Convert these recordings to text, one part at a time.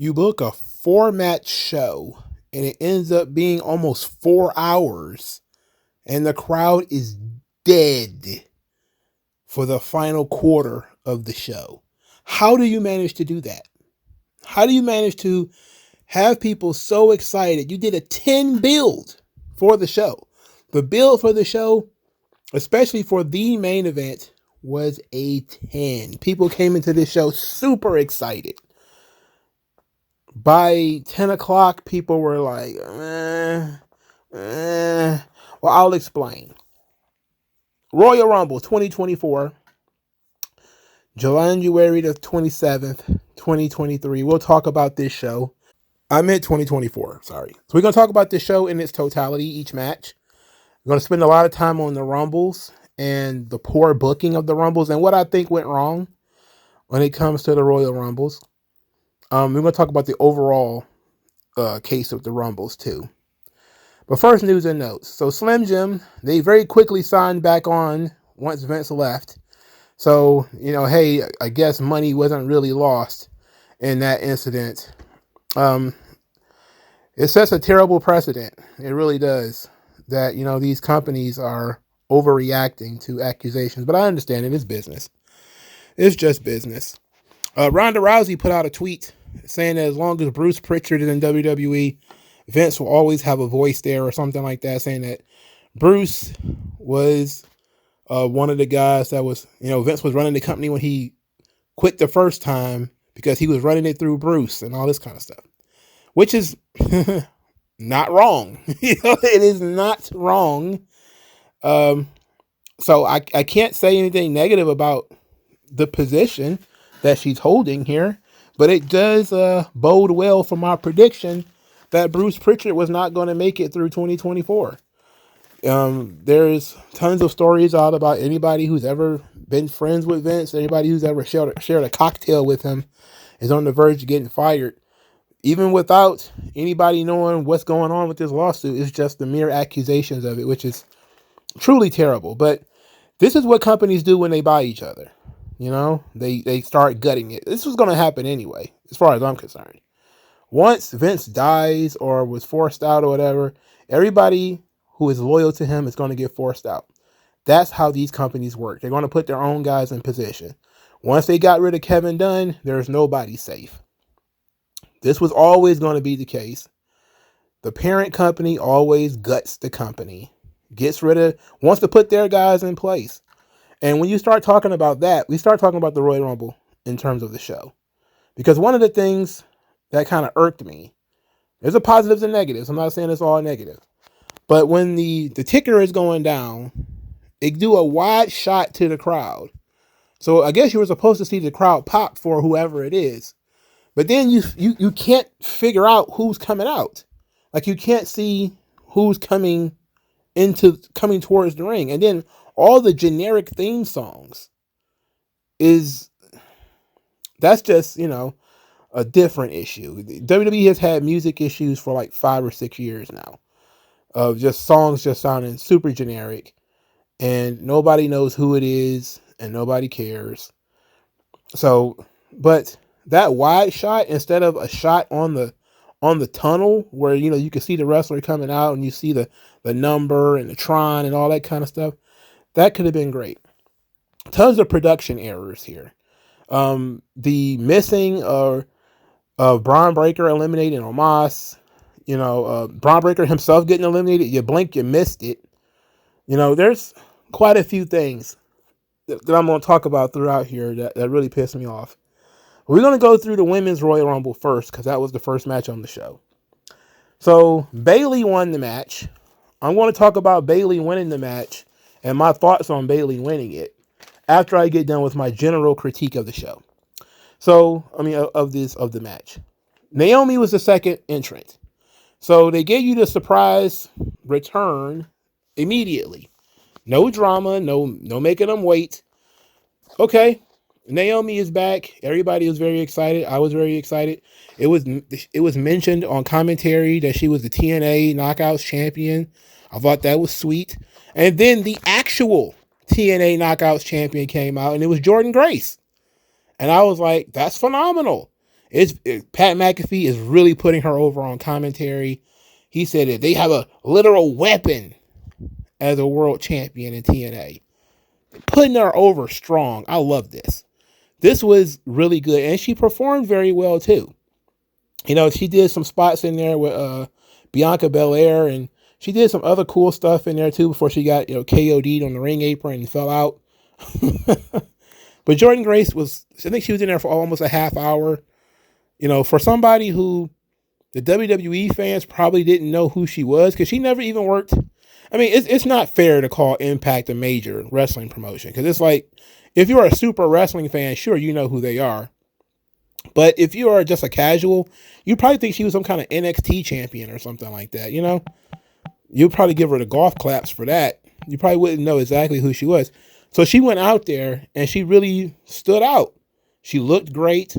You book a 4-match show and it ends up being almost 4 hours and the crowd is dead for the final quarter of the show. How do you manage to do that? How do you manage to have people so excited? You did a 10 build for the show. The build for the show, especially for the main event, was a 10. People came into this show super excited. By 10 o'clock, people were like, Well, I'll explain. Royal Rumble 2024, January the 27th, 2023. We'll talk about this show. I meant 2024, sorry. So we're going to talk about this show in its totality, each match. We're going to spend a lot of time on the Rumbles and the poor booking of the Rumbles and what I think went wrong when it comes to the Royal Rumbles. We're going to talk about the overall case of the Rumbles too. But first, news and notes. So Slim Jim, they very quickly signed back on once Vince left. So, hey, I guess money wasn't really lost in that incident. It sets a terrible precedent. It really does. That, these companies are overreacting to accusations. But I understand it is business. It's just business. Ronda Rousey put out a tweet saying that as long as Bruce Pritchard is in WWE, Vince will always have a voice there or something like that, saying that Bruce was one of the guys that was, Vince was running the company when he quit the first time because he was running it through Bruce and all this kind of stuff, which is not wrong. It is not wrong. So I can't say anything negative about the position that she's holding here, but it does bode well for my prediction that Bruce Pritchard was not going to make it through 2024. There's tons of stories out about anybody who's ever been friends with Vince, anybody who's ever shared a cocktail with him is on the verge of getting fired. Even without anybody knowing what's going on with this lawsuit, it's just the mere accusations of it, which is truly terrible. But this is what companies do when they buy each other. They start gutting it. This was going to happen anyway, as far as I'm concerned. Once Vince dies or was forced out or whatever, everybody who is loyal to him is going to get forced out. That's how these companies work. They're going to put their own guys in position. Once they got rid of Kevin Dunn, there's nobody safe. This was always going to be the case. The parent company always guts the company, wants to put their guys in place. And when you start talking about that, we start talking about the Royal Rumble in terms of the show. Because one of the things that kind of irked me, there's a positives and negatives. I'm not saying it's all negative. But when the ticker is going down, they do a wide shot to the crowd. So I guess you were supposed to see the crowd pop for whoever it is. But then you can't figure out who's coming out. Like you can't see who's coming towards the ring. And then all the generic theme songs that's just, a different issue. WWE has had music issues for like 5 or 6 years now of just songs just sounding super generic and nobody knows who it is and nobody cares. So, but that wide shot instead of a shot on the tunnel where, you can see the wrestler coming out and you see the number and the Tron and all that kind of stuff, that could have been great. Tons of production errors here. The missing of Braun Breaker eliminating Omos, Braun Breaker himself getting eliminated. You blink, you missed it. There's quite a few things that I'm going to talk about throughout here that really pissed me off. We're going to go through the Women's Royal Rumble first because that was the first match on the show. So Bayley won the match. I'm going to talk about Bayley winning the match and my thoughts on Bayley winning it after I get done with my general critique of the show. So, of the match. Naomi was the second entrant. So they gave you the surprise return immediately. No drama, no making them wait. Okay, Naomi is back. Everybody was very excited. I was very excited. It was mentioned on commentary that she was the TNA Knockouts champion. I thought that was sweet. And then the actual TNA Knockouts champion came out, and it was Jordynne Grace. And I was like, that's phenomenal. Pat McAfee is really putting her over on commentary. He said that they have a literal weapon as a world champion in TNA, putting her over strong. I love this. This was really good, and she performed very well too. She did some spots in there with Bianca Belair, and she did some other cool stuff in there too before she got KO'd on the ring apron and fell out. But Jordynne Grace I think she was in there for almost a half hour. For somebody who the WWE fans probably didn't know who she was, because she never even worked. I mean, it's not fair to call Impact a major wrestling promotion, because it's like, if you're a super wrestling fan, sure, you know who they are. But if you are just a casual, you probably think she was some kind of NXT champion or something like that, You'll probably give her the golf claps for that. You probably wouldn't know exactly who she was. So she went out there, and she really stood out. She looked great.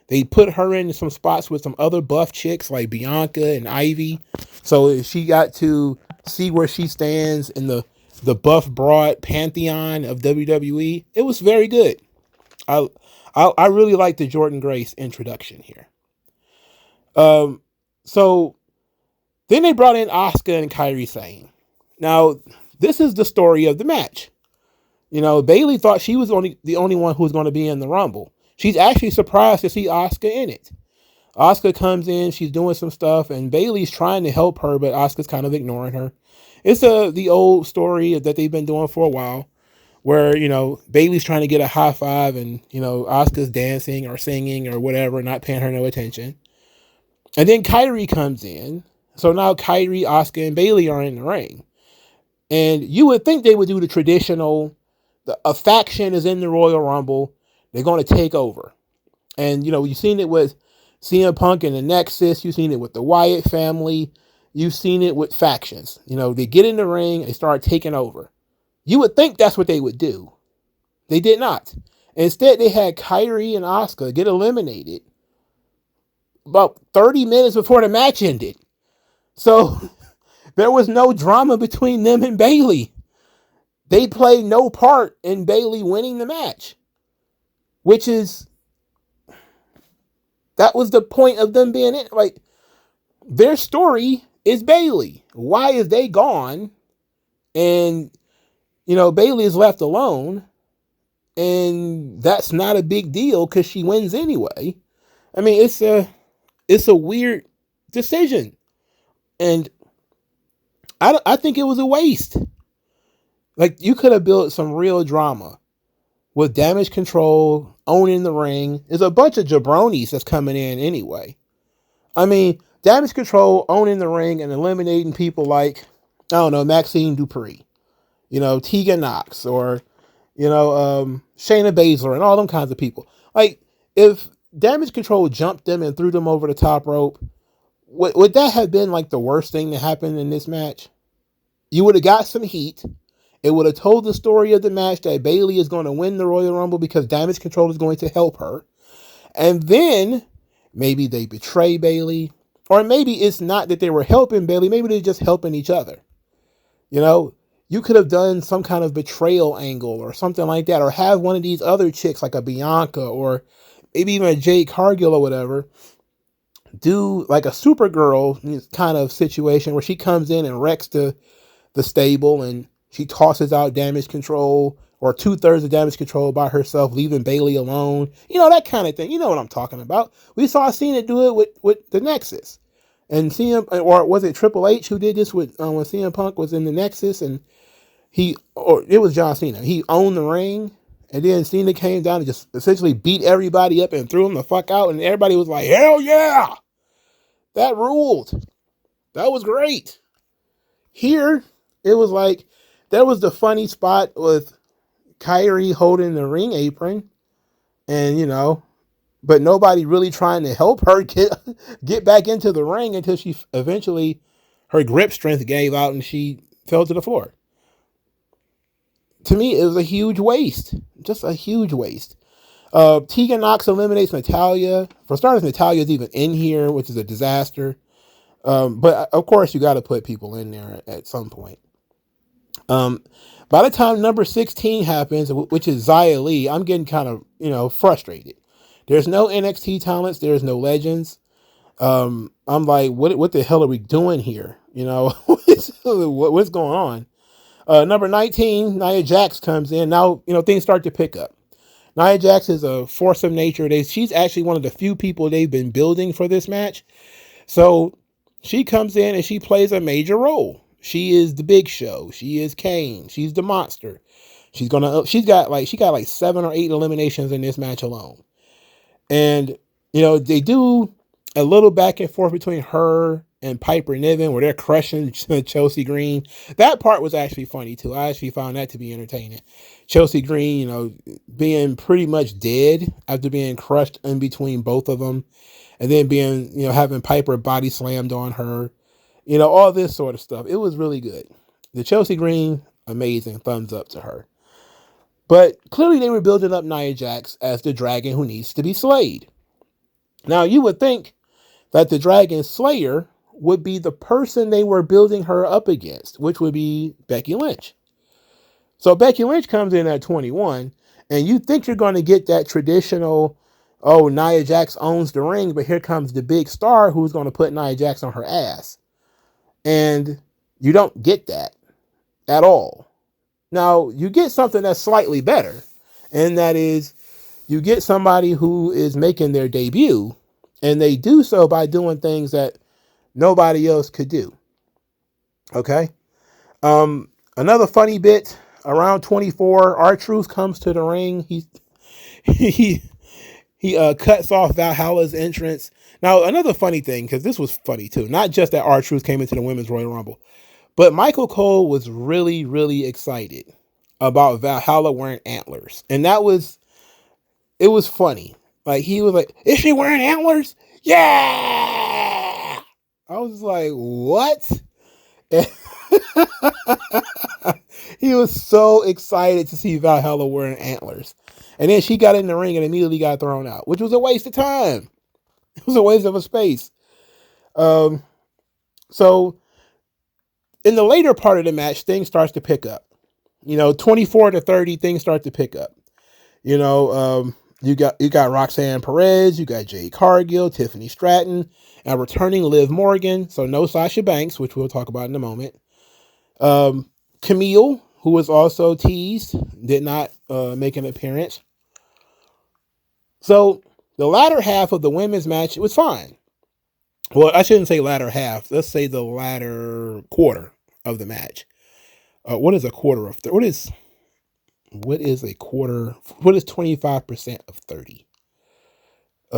They put her in some spots with some other buff chicks like Bianca and Ivy. So she got to see where she stands in the buff broad pantheon of WWE. It was very good. I really like the Jordynne Grace introduction here. So then they brought in Asuka and Kairi Sane. Now, this is the story of the match. Bayley thought she was the only one who was going to be in the Rumble. She's actually surprised to see Asuka in it. Asuka comes in, she's doing some stuff, and Bayley's trying to help her, but Asuka's kind of ignoring her. It's the old story that they've been doing for a while, where, Bayley's trying to get a high five, and, Asuka's dancing or singing or whatever, not paying her no attention. And then Kairi comes in. So now Kairi, Asuka, and Bayley are in the ring. And you would think they would do the traditional, a faction is in the Royal Rumble, they're going to take over. And, you've seen it with CM Punk and the Nexus. You've seen it with the Wyatt family. You've seen it with factions. They get in the ring, they start taking over. You would think that's what they would do. They did not. Instead, they had Kairi and Asuka get eliminated about 30 minutes before the match ended. So there was no drama between them and Bayley. They played no part in Bayley winning the match, that was the point of them being in. Like, their story is Bayley. Why is they gone? And, Bayley is left alone. And that's not a big deal because she wins anyway. I mean, it's a weird decision. And I think it was a waste. Like, you could have built some real drama with Damage Control owning the ring. There's a bunch of jabronis that's coming in anyway. I mean, Damage Control owning the ring and eliminating people like, I don't know, Maxine Dupree, Tegan Knox, or, Shayna Baszler, and all them kinds of people. Like, if Damage Control jumped them and threw them over the top rope, would that have been like the worst thing that happened in this match? You would have got some heat. It would have told the story of the match that Bayley is going to win the Royal Rumble because Damage Control is going to help her. And then maybe they betray Bayley. Or maybe it's not that they were helping Bayley. Maybe they're just helping each other. You could have done some kind of betrayal angle or something like that. Or have one of these other chicks like a Bianca or maybe even a Jade Cargill or whatever do like a Supergirl kind of situation where she comes in and wrecks the stable and she tosses out Damage Control or 2/3 of Damage Control by herself, leaving Bayley alone. That kind of thing. You know what I'm talking about. We saw Cena do it with the Nexus. And or was it Triple H who did this with when CM Punk was in the Nexus, and it was John Cena. He owned the ring, and then Cena came down and just essentially beat everybody up and threw him the fuck out, and everybody was like, hell yeah! That ruled. That was great. Here, it was like, there was the funny spot with Kairi holding the ring apron, and, but nobody really trying to help her get back into the ring until she eventually, her grip strength gave out and she fell to the floor. To me, it was a huge waste. Just a huge waste. Tegan Knox eliminates Natalya. For starters, Natalya's even in here, which is a disaster. But of course, you got to put people in there at some point. By the time number 16 happens, which is Xia Li, I'm getting kind of, frustrated. There's no NXT talents. There's no legends. I'm like, what the hell are we doing here? You know, what's going on? Number 19, Nia Jax comes in. Now, you know, things start to pick up. Nia Jax is a force of nature. She's actually one of the few people they've been building for this match. So she comes in and she plays a major role. She is the Big Show. She is Kane. She's the monster. She got like 7 or 8 eliminations in this match alone. And, you know, they do a little back and forth between her and Piper Niven where they're crushing Chelsea Green. That part was actually funny too. I actually found that to be entertaining. Chelsea Green, you know, being pretty much dead after being crushed in between both of them. And then being, you know, having Piper body slammed on her. You know, all this sort of stuff. It was really good. The Chelsea Green, amazing. Thumbs up to her. But clearly they were building up Nia Jax as the dragon who needs to be slayed. Now, you would think that the Dragon Slayer would be the person they were building her up against, which would be Becky Lynch. So Becky Lynch comes in at 21, and you think you're going to get that traditional, oh, Nia Jax owns the ring, but here comes the big star who's going to put Nia Jax on her ass. And you don't get that at all. Now, you get something that's slightly better, and that is you get somebody who is making their debut, and they do so by doing things that nobody else could do. Okay? Another funny bit, around 24, R-Truth comes to the ring. He cuts off Valhalla's entrance. Now, another funny thing, because this was funny too, not just that R-Truth came into the Women's Royal Rumble, but Michael Cole was really, really excited about Valhalla wearing antlers. And it was funny. Like, he was like, is she wearing antlers? Yeah! I was like, what? He was so excited to see Valhalla wearing antlers. And then she got in the ring and immediately got thrown out, which was a waste of time. It was a waste of a space. So in the later part of the match, things starts to pick up. You know, 24 to 30, things start to pick up. You know, you got Roxanne Perez, you got Jade Cargill, Tiffany Stratton, and returning Liv Morgan. So no Sasha Banks, which we'll talk about in a moment. Camille, who was also teased, did not make an appearance. So the latter half of the women's match was fine. Well, I shouldn't say latter half. Let's say the latter quarter of the match. What is a quarter of? What is a quarter? What is 25% of 30? I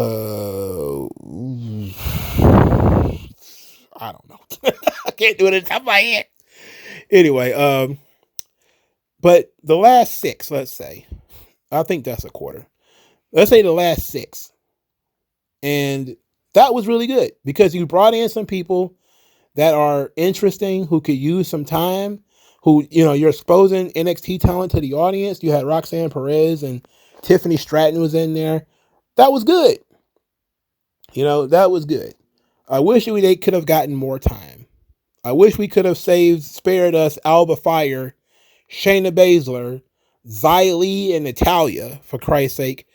don't know. I can't do it in the top of my head. Anyway, but the last 6, let's say, I think that's a quarter. Let's say the last 6. And that was really good because you brought in some people that are interesting, who could use some time, who, you know, you're exposing NXT talent to the audience. You had Roxanne Perez and Tiffany Stratton was in there. That was good. You know, that was good. I wish they could have gotten more time. I wish we could have spared us Alba Fire, Shayna Baszler, Xia Li, and Natalya, for Christ's sake.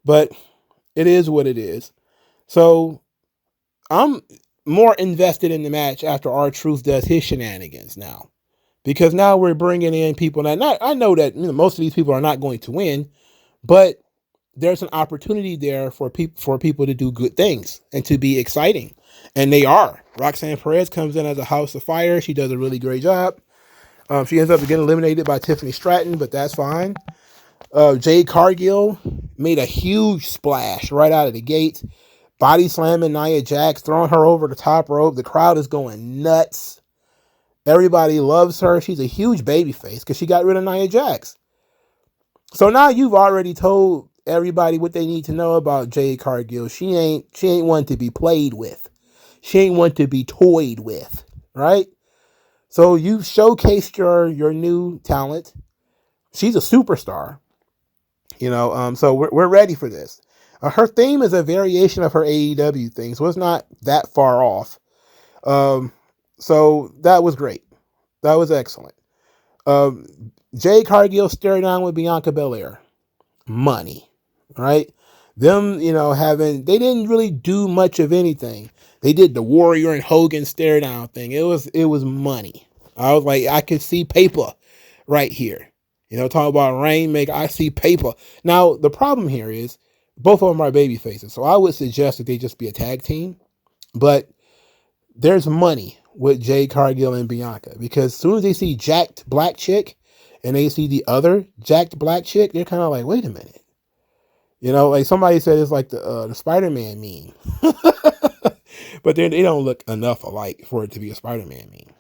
But it is what it is. So I'm more invested in the match after R-Truth does his shenanigans now. Because now we're bringing in people that I know that, you know, most of these people are not going to win, but there's an opportunity there for people to do good things and to be exciting. And they are. Roxanne Perez comes in as a house of fire. She does a really great job. She ends up getting eliminated by Tiffany Stratton, but that's fine. Jade Cargill made a huge splash right out of the gate. Body slamming Nia Jax, throwing her over the top rope. The crowd is going nuts. Everybody loves her. She's a huge babyface because she got rid of Nia Jax. So now you've already told everybody what they need to know about Jade Cargill. She ain't one to be played with. She ain't one to be toyed with, right? So you've showcased your new talent. She's a superstar, you know. So we're ready for this. Her theme is a variation of her AEW thing, so it's not that far off. So that was great. That was excellent. Jade Cargill stared down with Bianca Belair. Money, right? Them, they didn't really do much of anything. They did the Warrior and Hogan stare down thing. It was money. I was like, I could see paper right here. Talking about Rainmaker, I see paper. Now, the problem here is both of them are baby faces. So I would suggest that they just be a tag team. But there's money with Jade Cargill and Bianca, because as soon as they see jacked black chick and they see the other jacked black chick, they're kind of like, wait a minute. Like somebody said, it's like the Spider-Man meme. But they don't look enough alike for it to be a Spider-Man meme.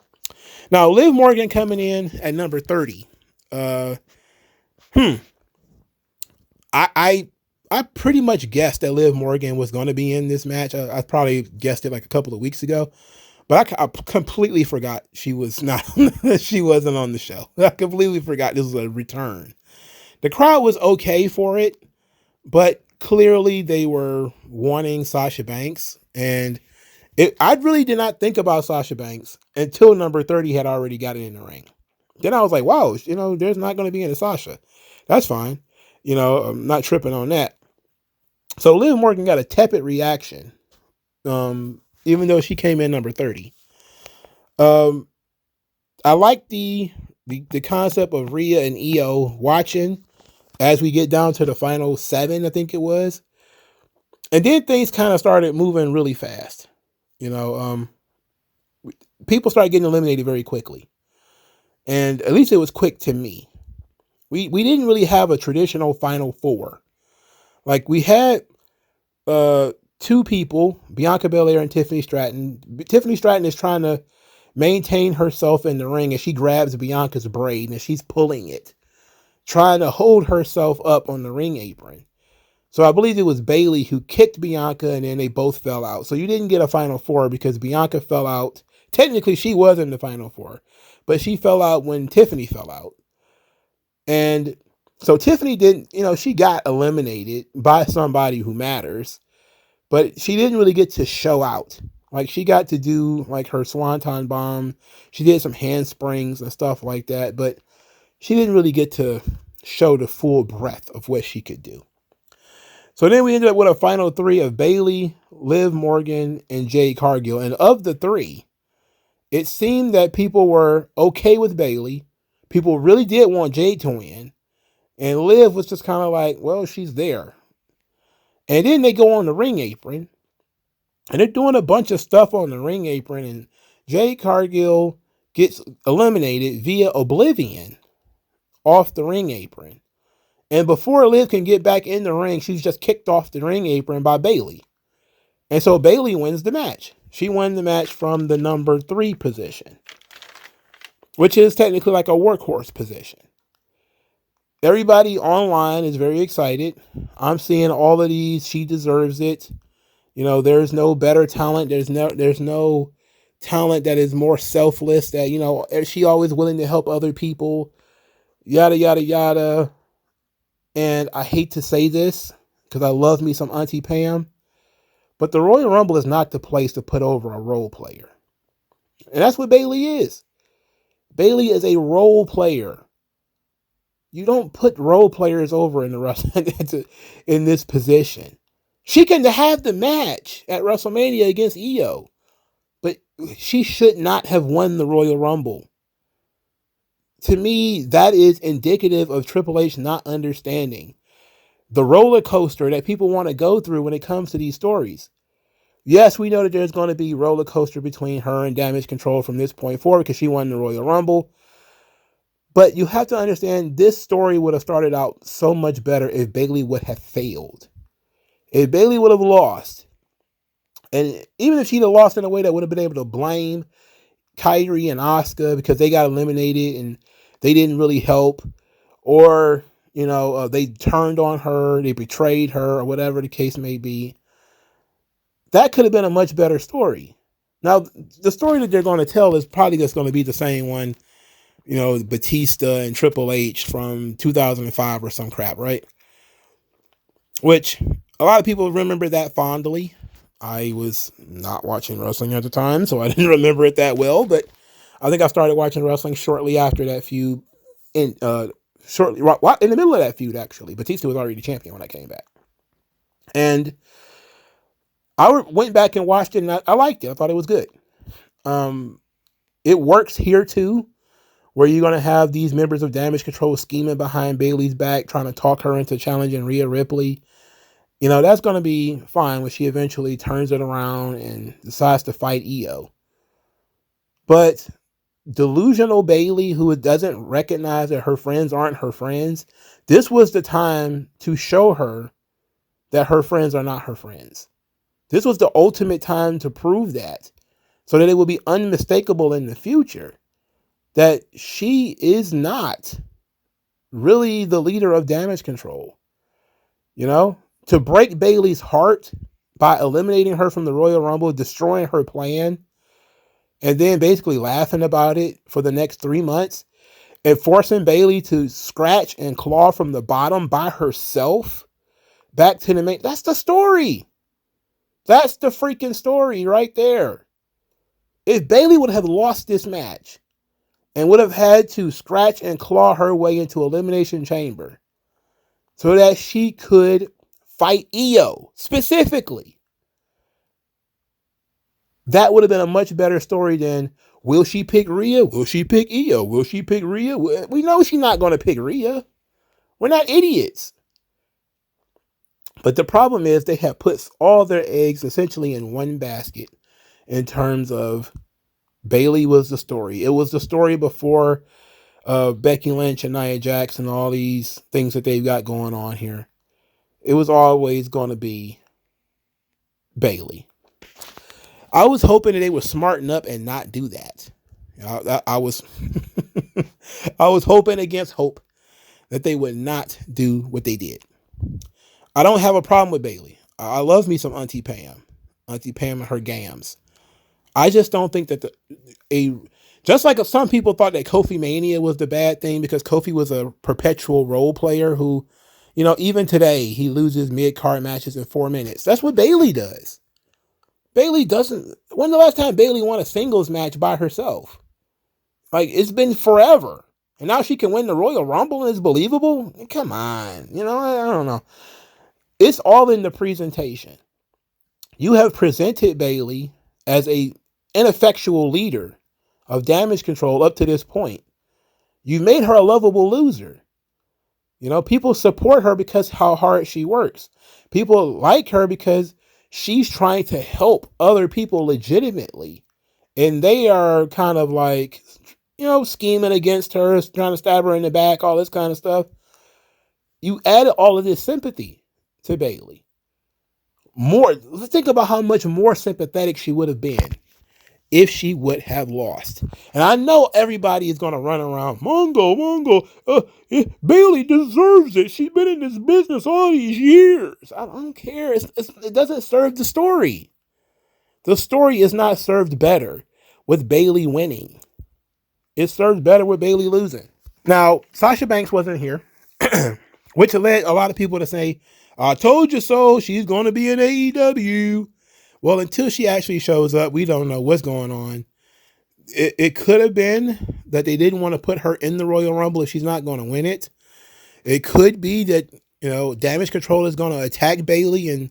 Now, Liv Morgan coming in at number 30. I pretty much guessed that Liv Morgan was going to be in this match. I probably guessed it like a couple of weeks ago, but I completely forgot she was not. She wasn't on the show. I completely forgot this was a return. The crowd was okay for it, but clearly they were wanting Sasha Banks, and I really did not think about Sasha Banks until number 30 had already got it in the ring. Then I was like, wow, there's not going to be any Sasha. That's fine. I'm not tripping on that. So Liv Morgan got a tepid reaction, even though she came in number 30. I like the concept of Rhea and Io watching as we get down to the final 7, I think it was. And then things kind of started moving really fast. People started getting eliminated very quickly. And at least it was quick to me. We didn't really have a traditional final 4. Like, we had 2 people, Bianca Belair and Tiffany Stratton. Tiffany Stratton is trying to maintain herself in the ring, and she grabs Bianca's braid and she's pulling it, trying to hold herself up on the ring apron. So I believe it was Bayley who kicked Bianca, and then they both fell out. So you didn't get a final 4 because Bianca fell out. Technically, she was in the final 4, but she fell out when Tiffany fell out. And so Tiffany didn't, she got eliminated by somebody who matters, but she didn't really get to show out. Like, she got to do like her swanton bomb. She did some handsprings and stuff like that, but she didn't really get to show the full breadth of what she could do. So then we ended up with a final 3 of Bayley, Liv Morgan, and Jade Cargill. And of the 3, it seemed that people were okay with Bayley. People really did want Jade to win. And Liv was just kind of like, well, she's there. And then they go on the ring apron, and they're doing a bunch of stuff on the ring apron, and Jade Cargill gets eliminated via Oblivion off the ring apron. And before Liv can get back in the ring, she's just kicked off the ring apron by Bayley. And so Bayley wins the match. She won the match from the number 3 position, which is technically like a workhorse position. Everybody online is very excited. I'm seeing all of these. She deserves it. There's no better talent. There's no talent that is more selfless, that, she always willing to help other people, yada, yada, yada. And I hate to say this because I love me some Auntie Pam, but the Royal Rumble is not the place to put over a role player. And that's what Bayley is. Bayley is a role player. You don't put role players over in the wrestling in this position. She can have the match at WrestleMania against Io, but she should not have won the Royal Rumble. To me, that is indicative of Triple H not understanding the roller coaster that people want to go through when it comes to these stories. Yes, we know that there's going to be roller coaster between her and Damage Control from this point forward because she won the Royal Rumble. But you have to understand, this story would have started out so much better if Bayley would have failed. If Bayley would have lost, and even if she'd have lost in a way that would have been able to blame Kyrie and Asuka because they got eliminated and they didn't really help, or, they turned on her, they betrayed her, or whatever the case may be, that could have been a much better story. Now, the story that they're going to tell is probably just going to be the same one, Batista and Triple H from 2005 or some crap, right? Which a lot of people remember that fondly. I was not watching wrestling at the time, so I didn't remember it that well, but I think I started watching wrestling shortly after that feud, in the middle of that feud, actually. Batista was already champion when I came back. And I went back and watched it, and I liked it. I thought it was good. It works here too, where you're going to have these members of Damage Control scheming behind Bayley's back, trying to talk her into challenging Rhea Ripley. You know, that's going to be fine when she eventually turns it around and decides to fight Io. But delusional Bayley, who doesn't recognize that her friends aren't her friends, this was the time to show her that her friends are not her friends. This was the ultimate time to prove that, so that it will be unmistakable in the future that she is not really the leader of Damage Control. You know, to break Bayley's heart by eliminating her from the Royal Rumble, destroying her plan, and then basically laughing about it for the next 3 months, and forcing Bayley to scratch and claw from the bottom by herself back to the main. That's the story. That's the freaking story right there. If Bayley would have lost this match and would have had to scratch and claw her way into Elimination Chamber so that she could fight Io specifically, that would have been a much better story than, will she pick Rhea? Will she pick Io? Will she pick Rhea? We know she's not going to pick Rhea. We're not idiots. But the problem is they have put all their eggs essentially in one basket in terms of Bayley was the story. It was the story before Becky Lynch and Nia Jax and all these things that they've got going on here. It was always going to be Bayley. I was hoping that they would smarten up and not do that. I was I was hoping against hope that they would not do what they did. I don't have a problem with Bayley. I love me some Auntie Pam and her gams. I just don't think that just like some people thought that Kofi Mania was the bad thing because Kofi was a perpetual role player who, you know, even today he loses mid-card matches in 4 minutes. That's what Bayley does. Bayley doesn't. When the last time Bayley won a singles match by herself? Like, it's been forever. And now she can win the Royal Rumble and it's believable? Come on. You know, I don't know. It's all in the presentation. You have presented Bayley as a ineffectual leader of Damage Control up to this point. You've made her a lovable loser. You know, people support her because how hard she works. People like her because she's trying to help other people legitimately. And they are kind of like, you know, scheming against her, trying to stab her in the back, all this kind of stuff. You added all of this sympathy to Bayley. Let's think about how much more sympathetic she would have been if she would have lost. And I know everybody is going to run around, Mongo, Bayley deserves it. She's been in this business all these years. I don't care. It doesn't serve the story. The story is not served better with Bayley winning. It serves better with Bayley losing. Now, Sasha Banks wasn't here, which led a lot of people to say, I told you so, she's going to be in AEW. Well, until she actually shows up, we don't know what's going on. It could have been that they didn't want to put her in the Royal Rumble if she's not going to win it. It could be that, you know, Damage Control is going to attack Bayley and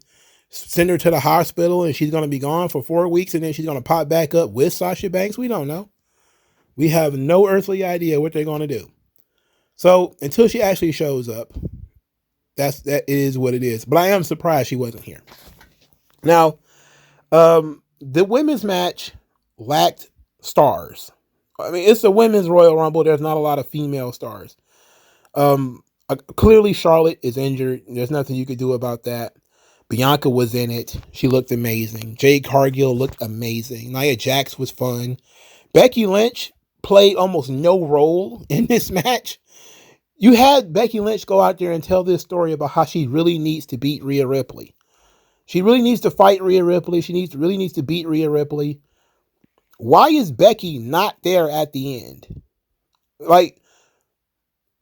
send her to the hospital and she's going to be gone for 4 weeks and then she's going to pop back up with Sasha Banks. We don't know. We have no earthly idea what they're going to do. So until she actually shows up, that is what it is. But I am surprised she wasn't here. Now, the women's match lacked stars. I mean, it's a women's Royal Rumble. There's not a lot of female stars. Clearly Charlotte is injured. There's nothing you could do about that. Bianca was in it. She looked amazing. Jade Cargill looked amazing. Nia Jax was fun. Becky Lynch played almost no role in this match. You had Becky Lynch go out there and tell this story about how she really needs to beat Rhea Ripley. She really needs to fight Rhea Ripley. She really needs to beat Rhea Ripley. Why is Becky not there at the end? Like,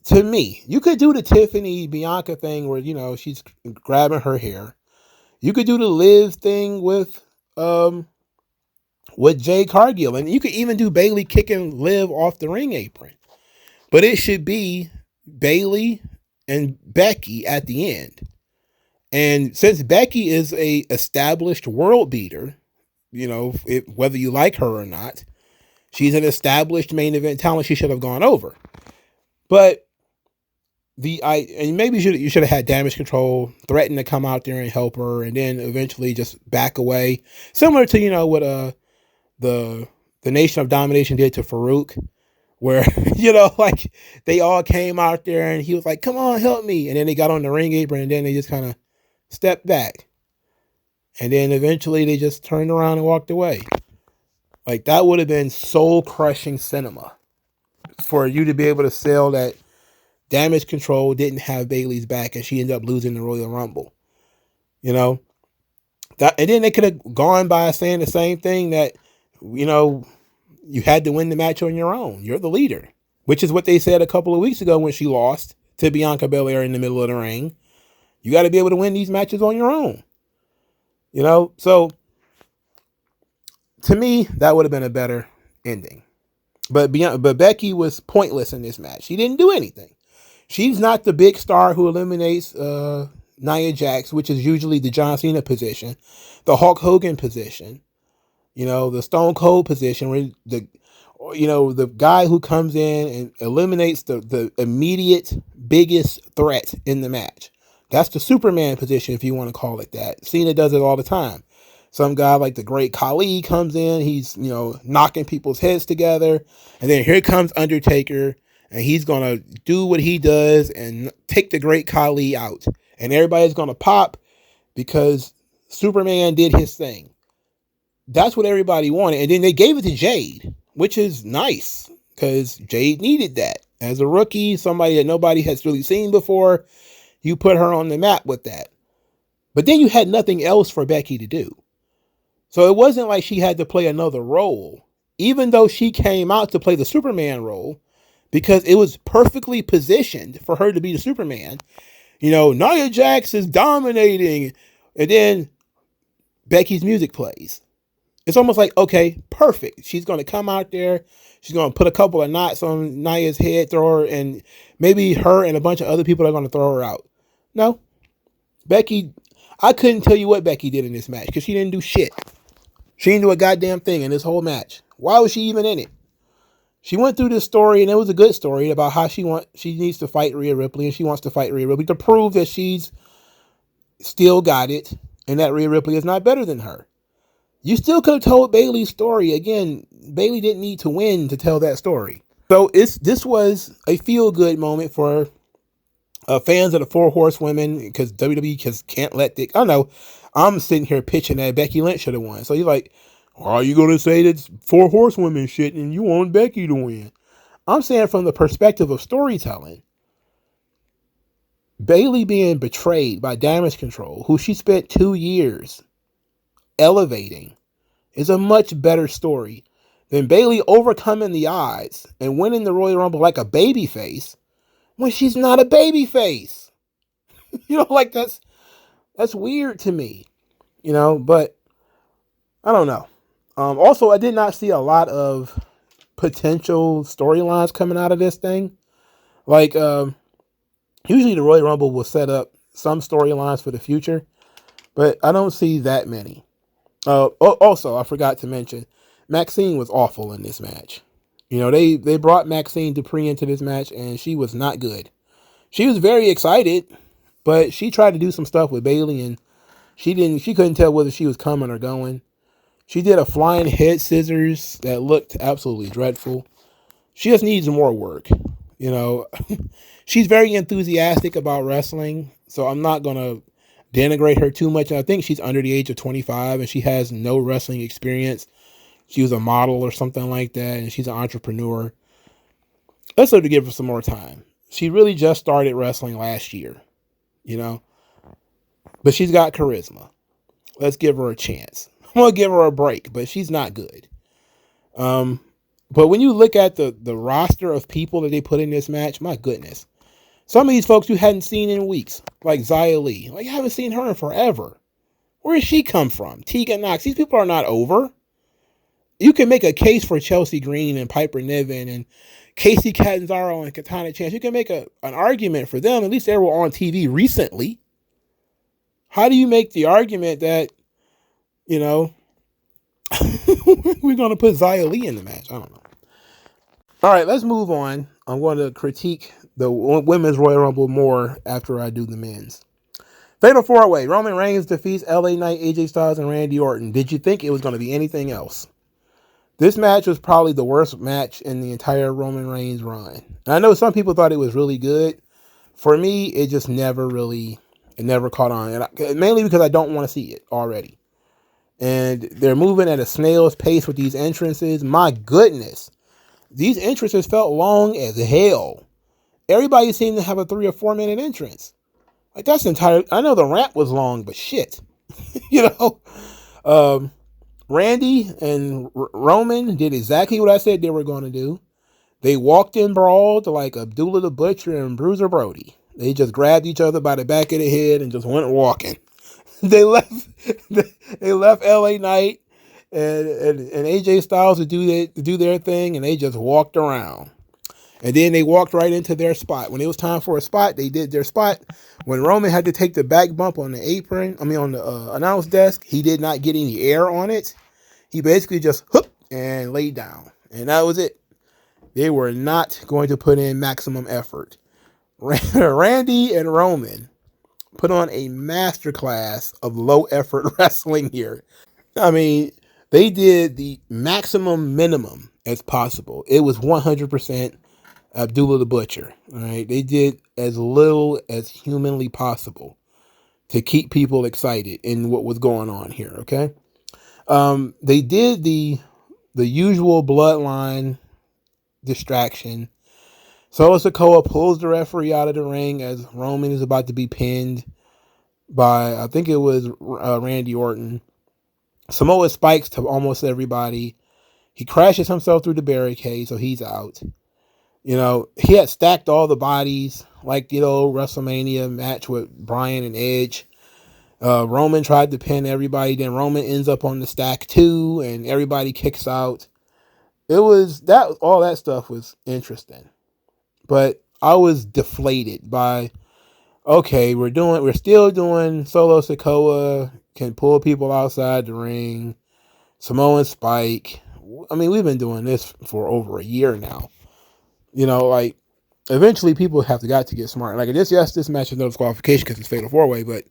to me, you could do the Tiffany Bianca thing where, you know, she's grabbing her hair. You could do the Liv thing with Jade Cargill. And you could even do Bayley kicking Liv off the ring apron. But it should be Bayley and Becky at the end. And since Becky is a established world beater, whether you like her or not, she's an established main event talent. She should have gone over. But and maybe you should have had Damage Control threaten to come out there and help her, and then eventually just back away, similar to what the Nation of Domination did to Farouk, where like they all came out there and he was like, "Come on, help me," and then they got on the ring apron and then they just kind of stepped back, and then eventually they just turned around and walked away. Like, that would have been soul crushing cinema for you to be able to sell that Damage Control didn't have Bayley's back and she ended up losing the Royal Rumble. And then they could have gone by saying the same thing, that, you had to win the match on your own. You're the leader, which is what they said a couple of weeks ago when she lost to Bianca Belair in the middle of the ring. You got to be able to win these matches on your own. So to me, that would have been a better ending. But Becky was pointless in this match. She didn't do anything. She's not the big star who eliminates Nia Jax, which is usually the John Cena position, the Hulk Hogan position, the Stone Cold position, where the guy who comes in and eliminates the immediate biggest threat in the match. That's the Superman position, if you want to call it that. Cena does it all the time. Some guy like the Great Khali comes in, he's, knocking people's heads together, and then here comes Undertaker, and he's going to do what he does and take the Great Khali out. And everybody's going to pop because Superman did his thing. That's what everybody wanted. And then they gave it to Jade, which is nice because Jade needed that. As a rookie, somebody that nobody has really seen before, you put her on the map with that. But then you had nothing else for Becky to do. So it wasn't like she had to play another role, even though she came out to play the Superman role, because it was perfectly positioned for her to be the Superman. Nia Jax is dominating, and then Becky's music plays. It's almost like, okay, perfect. She's going to come out there. She's going to put a couple of knots on Nia's head, throw her, and maybe her and a bunch of other people are going to throw her out. No. Becky, I couldn't tell you what Becky did in this match because she didn't do shit. She didn't do a goddamn thing in this whole match. Why was she even in it? She went through this story, and it was a good story about how she needs to fight Rhea Ripley, and she wants to fight Rhea Ripley to prove that she's still got it and that Rhea Ripley is not better than her. You still could have told Bayley's story. Again, Bayley didn't need to win to tell that story. So this was a feel-good moment for fans of the Four Horsewomen, because WWE just can't let I know I'm sitting here pitching that Becky Lynch should have won. So you're like, are you going to say that's Four Horsewomen shit and you want Becky to win? I'm saying from the perspective of storytelling, Bayley being betrayed by Damage Control, who she spent 2 years elevating, is a much better story than Bayley overcoming the odds and winning the Royal Rumble like a babyface when she's not a babyface. Like that's weird to me, but I don't know. Also, I did not see a lot of potential storylines coming out of this thing. Like, usually the Royal Rumble will set up some storylines for the future, but I don't see that many. Also, I forgot to mention, Maxine was awful in this match. They brought Maxine Dupree into this match, and she was not good. She was very excited, but she tried to do some stuff with Bayley, and she couldn't tell whether she was coming or going. She did a flying head scissors that looked absolutely dreadful. She just needs more work. She's very enthusiastic about wrestling, so I'm not going to denigrate her too much. I think she's under the age of 25 and she has no wrestling experience. She was a model or something like that, and she's an entrepreneur. Let's have to give her some more time. She really just started wrestling last year, but she's got charisma. Let's give her a chance. I'm going to give her a break, but she's not good. But when you look at the roster of people that they put in this match, my goodness. Some of these folks you hadn't seen in weeks, like Xia Li. Like, you haven't seen her in forever. Where does she come from? Tegan Knox. These people are not over. You can make a case for Chelsea Green and Piper Niven and Casey Catanzaro and Katana Chance. You can make an argument for them. At least they were on TV recently. how do you make the argument that, you know, we're going to put Xia Li in the match? I don't know. All right, let's move on. I'm going to critique the Women's Royal Rumble more after I do the men's. Fatal 4-Way. Roman Reigns defeats LA Knight, AJ Styles, and Randy Orton. Did you think it was going to be anything else? This match was probably the worst match in the entire Roman Reigns run. And I know some people thought it was really good. For me, it just never caught on. And mainly because I don't want to see it already. And they're moving at a snail's pace with these entrances. My goodness. These entrances felt long as hell. Everybody seemed to have a 3 or 4 minute entrance. Like, that's entire. I know the ramp was long, but shit. You know? Randy and Roman did exactly what I said they were going to do. They walked in brawled like Abdullah the Butcher and Bruiser Brody. They just grabbed each other by the back of the head and just went walking. They left LA Knight and AJ Styles to do their thing, and they just walked around. And then they walked right into their spot. When it was time for a spot, they did their spot. When Roman had to take the back bump on the apron, on the announce desk, he did not get any air on it. He basically just hooked and laid down. And that was it. They were not going to put in maximum effort. Randy and Roman put on a masterclass of low effort wrestling here. I mean, they did the maximum minimum as possible. It was 100% Abdullah the Butcher. All right, they did as little as humanly possible to keep people excited in what was going on here. Okay, they did the usual bloodline distraction. Solo Sikoa pulls the referee out of the ring as Roman is about to be pinned by, I think it was Randy Orton. Samoa spikes to almost everybody. He crashes himself through the barricade, so he's out. You know, he had stacked all the bodies, like the old WrestleMania match with Bryan and Edge. Roman tried to pin everybody, then Roman ends up on the stack too, and everybody kicks out. It was that, all that stuff was interesting. But I was deflated by, okay, we're still doing Solo Sikoa, can pull people outside the ring, Samoan Spike. I mean, we've been doing this for over a year now. You know, like, eventually people have got to get smart. Like, this match is no disqualification because it's Fatal 4-Way, but,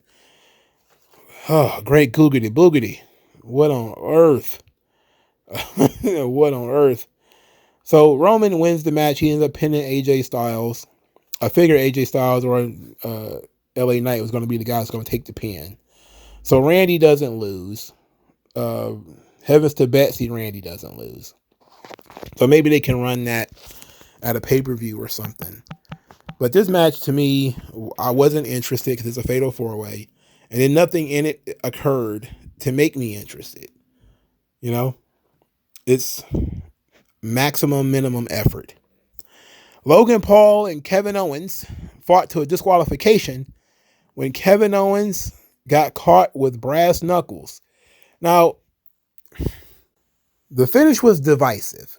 great googity boogity. What on earth? What on earth? So, Roman wins the match. He ends up pinning AJ Styles. I figured AJ Styles or LA Knight was going to be the guy that's going to take the pin. So, Randy doesn't lose. Heavens to Betsy, Randy doesn't lose. So, maybe they can run that at a pay-per-view or something. But this match, to me, I wasn't interested because it's a Fatal 4-Way. And then nothing in it occurred to make me interested. You know? It's maximum minimum effort. Logan Paul and Kevin Owens fought to a disqualification when Kevin Owens got caught with brass knuckles. Now, the finish was divisive.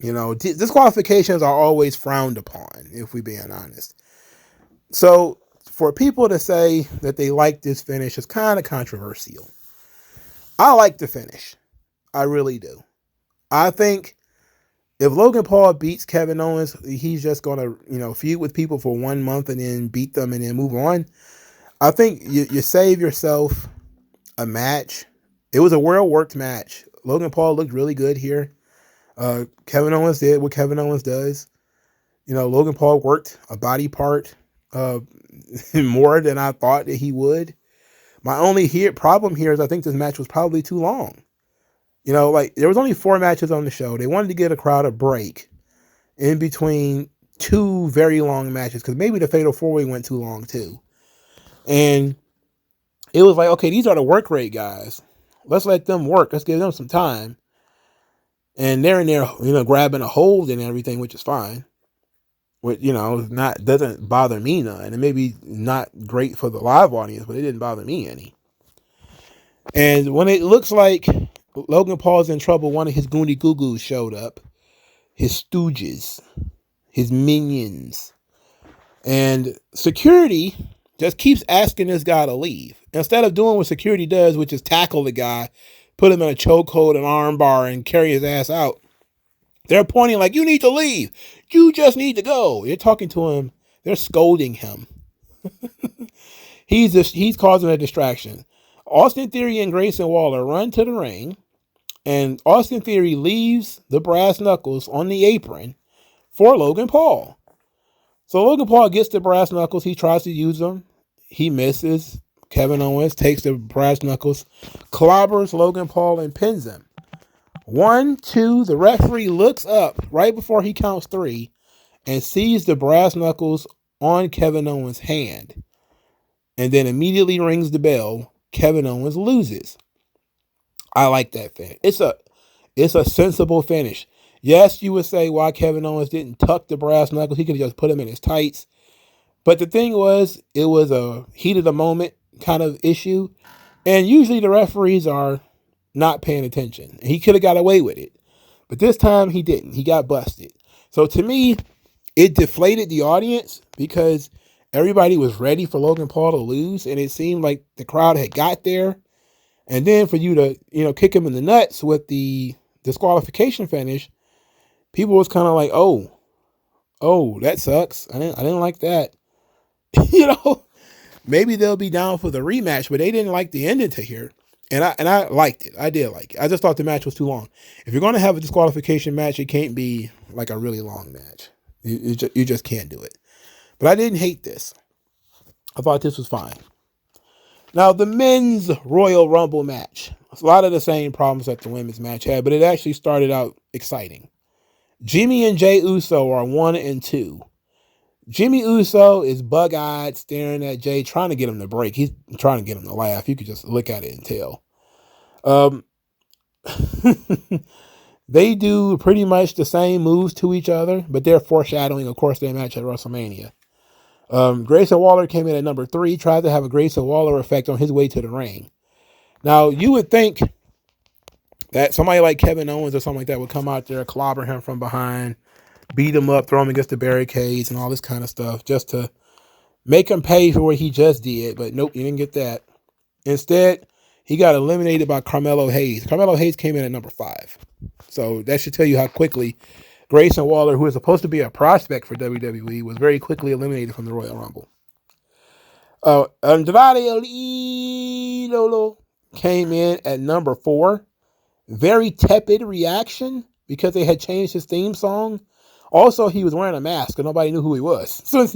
You know, disqualifications are always frowned upon, if we're being honest. So, for people to say that they like this finish is kind of controversial. I like the finish. I really do. I think if Logan Paul beats Kevin Owens, he's just going to, feud with people for 1 month and then beat them and then move on. I think you save yourself a match. It was a well-worked match. Logan Paul looked really good here. Kevin Owens did what Kevin Owens does. Logan Paul worked a body part more than I thought that he would. My only problem here is I think this match was probably too long. There was only 4 matches on the show. They wanted to get a crowd a break in between 2 very long matches because maybe the Fatal 4-Way went too long too. And it was like, okay, these are the work rate guys. Let's let them work. Let's give them some time. And they're in there, grabbing a hold and everything, which is fine. Which, doesn't bother me none. And it may be not great for the live audience, but it didn't bother me any. And when it looks like Logan Paul's in trouble, one of his Goonie Goo Goos showed up. His stooges. His minions. And security just keeps asking this guy to leave. Instead of doing what security does, which is tackle the guy, put him in a chokehold, an arm bar, and carry his ass out, they're pointing like, you need to leave. You just need to go. They're talking to him. They're scolding him. He's causing a distraction. Austin Theory and Grayson Waller run to the ring, and Austin Theory leaves the brass knuckles on the apron for Logan Paul. So Logan Paul gets the brass knuckles. He tries to use them. He misses. Kevin Owens takes the brass knuckles, clobbers Logan Paul, and pins him. 1, 2, the referee looks up right before he counts 3 and sees the brass knuckles on Kevin Owens' hand, and then immediately rings the bell. Kevin Owens loses. I like that finish. It's a sensible finish. Yes, you would say why Kevin Owens didn't tuck the brass knuckles. He could have just put them in his tights. But the thing was, it was a heat of the moment kind of issue. And usually the referees are not paying attention. He could have got away with it. But this time he didn't. He got busted. So to me, it deflated the audience because everybody was ready for Logan Paul to lose. And it seemed like the crowd had got there. And then for you to, kick him in the nuts with the disqualification finish, people was kind of like, oh, that sucks. I didn't like that. Maybe they'll be down for the rematch, but they didn't like the ending to here. And I liked it. I did like it. I just thought the match was too long. If you're going to have a disqualification match, it can't be like a really long match. You just can't do it. But I didn't hate this. I thought this was fine. Now, the men's Royal Rumble match. It's a lot of the same problems that the women's match had, but it actually started out exciting. Jimmy and Jey Uso are 1 and 2. Jimmy Uso is bug-eyed, staring at Jey, trying to get him to break. He's trying to get him to laugh. You could just look at it and tell. They do pretty much the same moves to each other, but they're foreshadowing, of course, their match at WrestleMania. Grayson Waller came in at number 3, tried to have a Grayson Waller effect on his way to the ring. Now, you would think that somebody like Kevin Owens or something like that would come out there, clobber him from behind, beat him up, throw him against the barricades and all this kind of stuff just to make him pay for what he just did. But nope, you didn't get that. Instead, he got eliminated by Carmelo Hayes. Carmelo Hayes came in at number 5. So that should tell you how quickly Grayson Waller, who is supposed to be a prospect for WWE, was very quickly eliminated from the Royal Rumble. Andrade El Idolo came in at number 4. Very tepid reaction because they had changed his theme song. Also, he was wearing a mask and nobody knew who he was. So,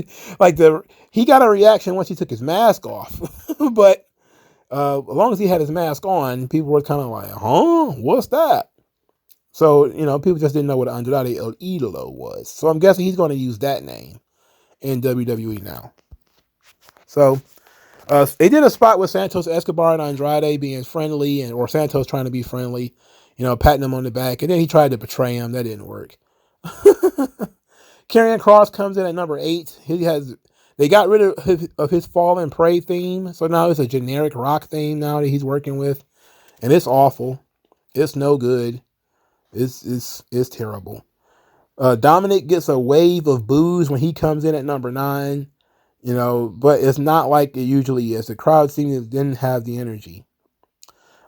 he got a reaction once he took his mask off. But as long as he had his mask on, people were kind of like, huh? What's that? So, people just didn't know what Andrade El Idolo was. So I'm guessing he's going to use that name in WWE now. So they did a spot with Santos Escobar and Andrade being friendly, or Santos trying to be friendly, patting him on the back. And then he tried to betray him. That didn't work. Karrion Kross comes in at number 8. They got rid of his Fall and Pray theme. So now it's a generic rock theme now that he's working with. And it's awful. It's no good. It's terrible. Dominic gets a wave of boos when he comes in at number 9, but it's not like it usually is. The crowd didn't have the energy.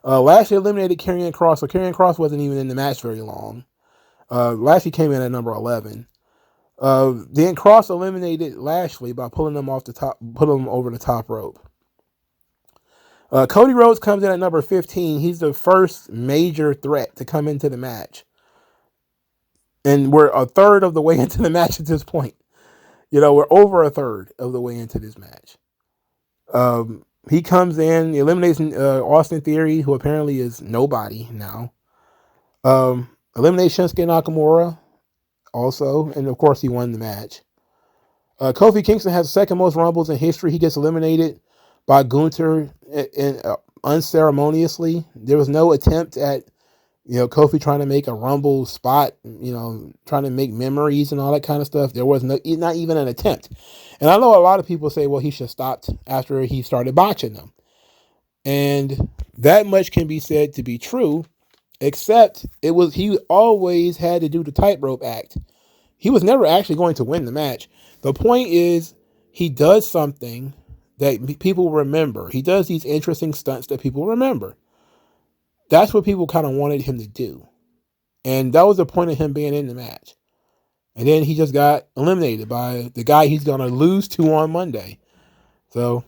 Lashley eliminated Karrion Kross, so Karrion Kross wasn't even in the match very long. Lashley came in at number 11. Then Kross eliminated Lashley by pulling him over the top rope. Cody Rhodes comes in at number 15. He's the first major threat to come into the match. And we're a third of the way into the match at this point. We're over a third of the way into this match. He comes in, he eliminates Austin Theory, who apparently is nobody now. Eliminates Shinsuke Nakamura also. And, of course, he won the match. Kofi Kingston has the second most Rumbles in history. He gets eliminated by Gunther unceremoniously. There was no attempt at, Kofi trying to make a Rumble spot, trying to make memories and all that kind of stuff. There was not even an attempt. And I know a lot of people say, well, he should have stopped after he started botching them. And that much can be said to be true, except he always had to do the tightrope act. He was never actually going to win the match. The point is, he does something that people remember. He does these interesting stunts that people remember. That's what people kind of wanted him to do. And that was the point of him being in the match. And then he just got eliminated by the guy he's going to lose to on Monday. So,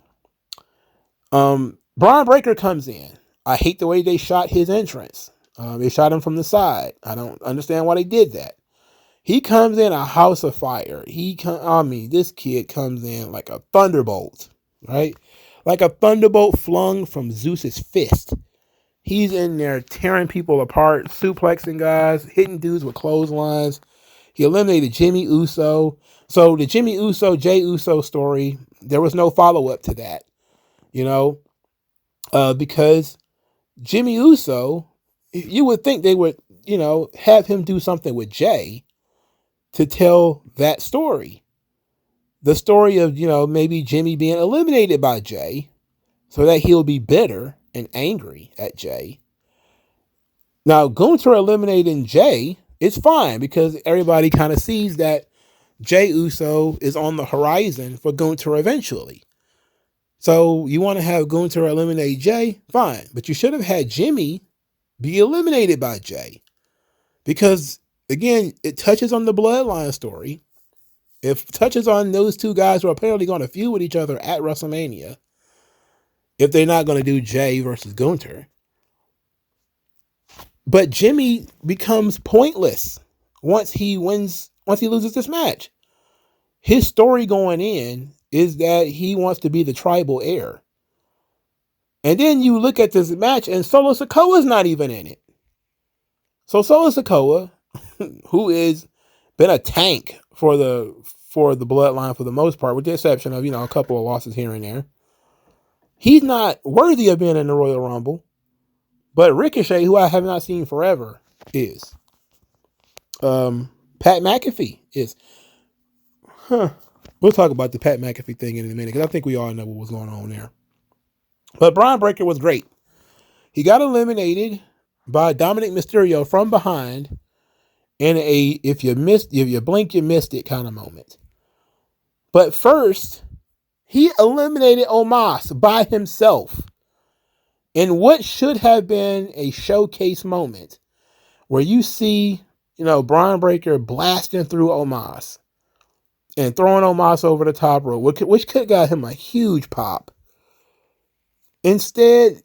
Braun Breaker comes in. I hate the way they shot his entrance. They shot him from the side. I don't understand why they did that. He comes in a house of fire. This kid comes in like a thunderbolt, right? Like a thunderbolt flung from Zeus's fist. He's in there tearing people apart, suplexing guys, hitting dudes with clotheslines. He eliminated Jimmy Uso. So the Jimmy Uso, Jey Uso story, there was no follow-up to that, because Jimmy Uso, you would think they would, have him do something with Jey to tell that story. The story of, maybe Jimmy being eliminated by Jey so that he'll be bitter and angry at Jey. Now, Gunther eliminating Jey is fine because everybody kind of sees that Jey Uso is on the horizon for Gunther eventually. So you want to have Gunther eliminate Jey? Fine. But you should have had Jimmy be eliminated by Jey. Because, again, it touches on the bloodline story. It touches on those two guys who are apparently going to feud with each other at WrestleMania. If they're not going to do Jey versus Gunther. But Jimmy becomes pointless once he loses this match. His story going in is that he wants to be the tribal heir. And then you look at this match and Solo Sikoa's not even in it. So Solo Sikoa, who is been a tank for the bloodline for the most part, with the exception of, a couple of losses here and there. He's not worthy of being in the Royal Rumble. But Ricochet, who I have not seen forever, is. Pat McAfee is. We'll talk about the Pat McAfee thing in a minute, because I think we all know what was going on there. But Braun Breaker was great. He got eliminated by Dominic Mysterio from behind in a if you blink, you missed it kind of moment. But first, he eliminated Omos by himself in what should have been a showcase moment where you see, Braun Breaker blasting through Omos and throwing Omos over the top rope, which could have got him a huge pop. Instead,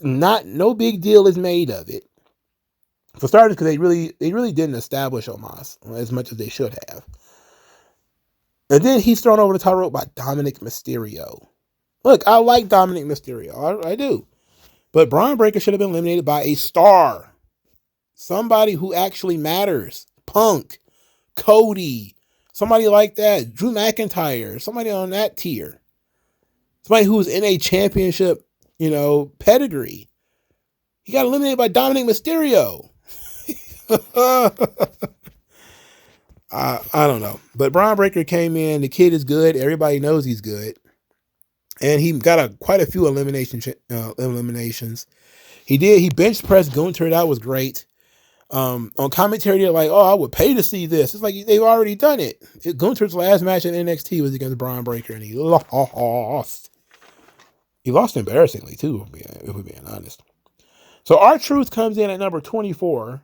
no big deal is made of it. For starters, because they really didn't establish Omos as much as they should have. And then he's thrown over the top rope by Dominic Mysterio. Look, I like Dominic Mysterio. I do. But Braun Breaker should have been eliminated by a star. Somebody who actually matters. Punk. Cody. Somebody like that. Drew McIntyre. Somebody on that tier. Somebody who's in a championship, pedigree. He got eliminated by Dominic Mysterio. I don't know. But Braun Breaker came in. The kid is good. Everybody knows he's good. And he got quite a few eliminations. He bench pressed Gunther. That was great. On commentary, they're like, I would pay to see this. It's like they've already done it. Gunther's last match in NXT was against Braun Breaker, and he lost. He lost embarrassingly, too, if we're being honest. So R-Truth comes in at number 24.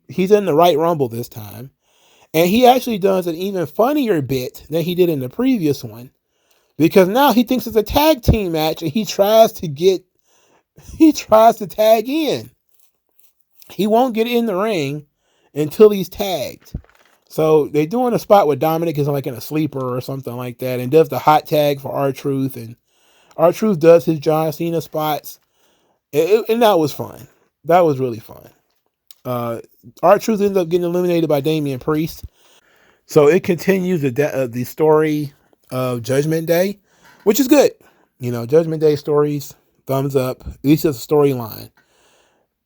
He's in the right Rumble this time. And he actually does an even funnier bit than he did in the previous one. Because now he thinks it's a tag team match and he tries to tag in. He won't get in the ring until he's tagged. So they're doing a spot where Dominic is like in a sleeper or something like that and does the hot tag for R-Truth. And R-Truth does his John Cena spots. And that was fun. That was really fun. R-Truth ends up getting eliminated by Damian Priest. So it continues the story of Judgment Day, which is good. Judgment Day stories, thumbs up. At least it's a storyline.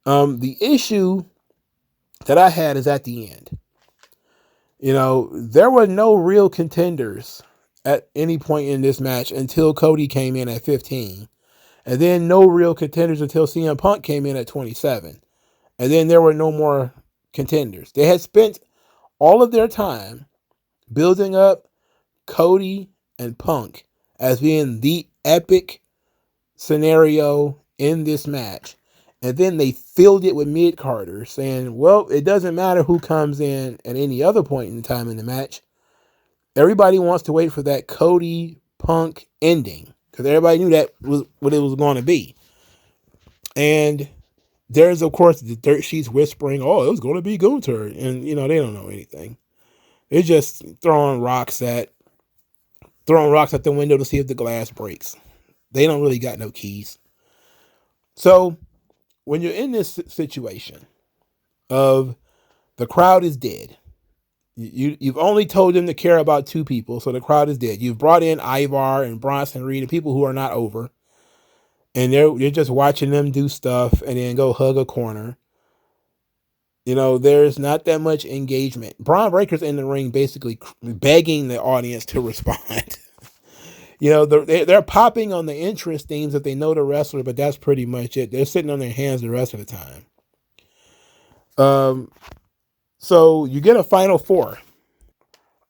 The issue that I had is at the end. There were no real contenders at any point in this match until Cody came in at 15. And then no real contenders until CM Punk came in at 27. And then there were no more contenders. They had spent all of their time building up Cody and Punk as being the epic scenario in this match. And then they filled it with mid-carders saying, well, it doesn't matter who comes in at any other point in time in the match. Everybody wants to wait for that Cody Punk ending because everybody knew that was what it was going to be. And there's, of course, the dirt sheets whispering, oh, it was going to be Gunther. And, they don't know anything. They're just throwing rocks at the window to see if the glass breaks. They don't really got no keys. So when you're in this situation of the crowd is dead, you've only told them to care about two people, so the crowd is dead. You've brought in Ivar and Bronson Reed, and people who are not over, and you're just watching them do stuff and then go hug a corner. There's not that much engagement. Braun Breaker's in the ring basically begging the audience to respond. They're popping on the entrance themes if they know the wrestler, but that's pretty much it. They're sitting on their hands the rest of the time. So you get a final four.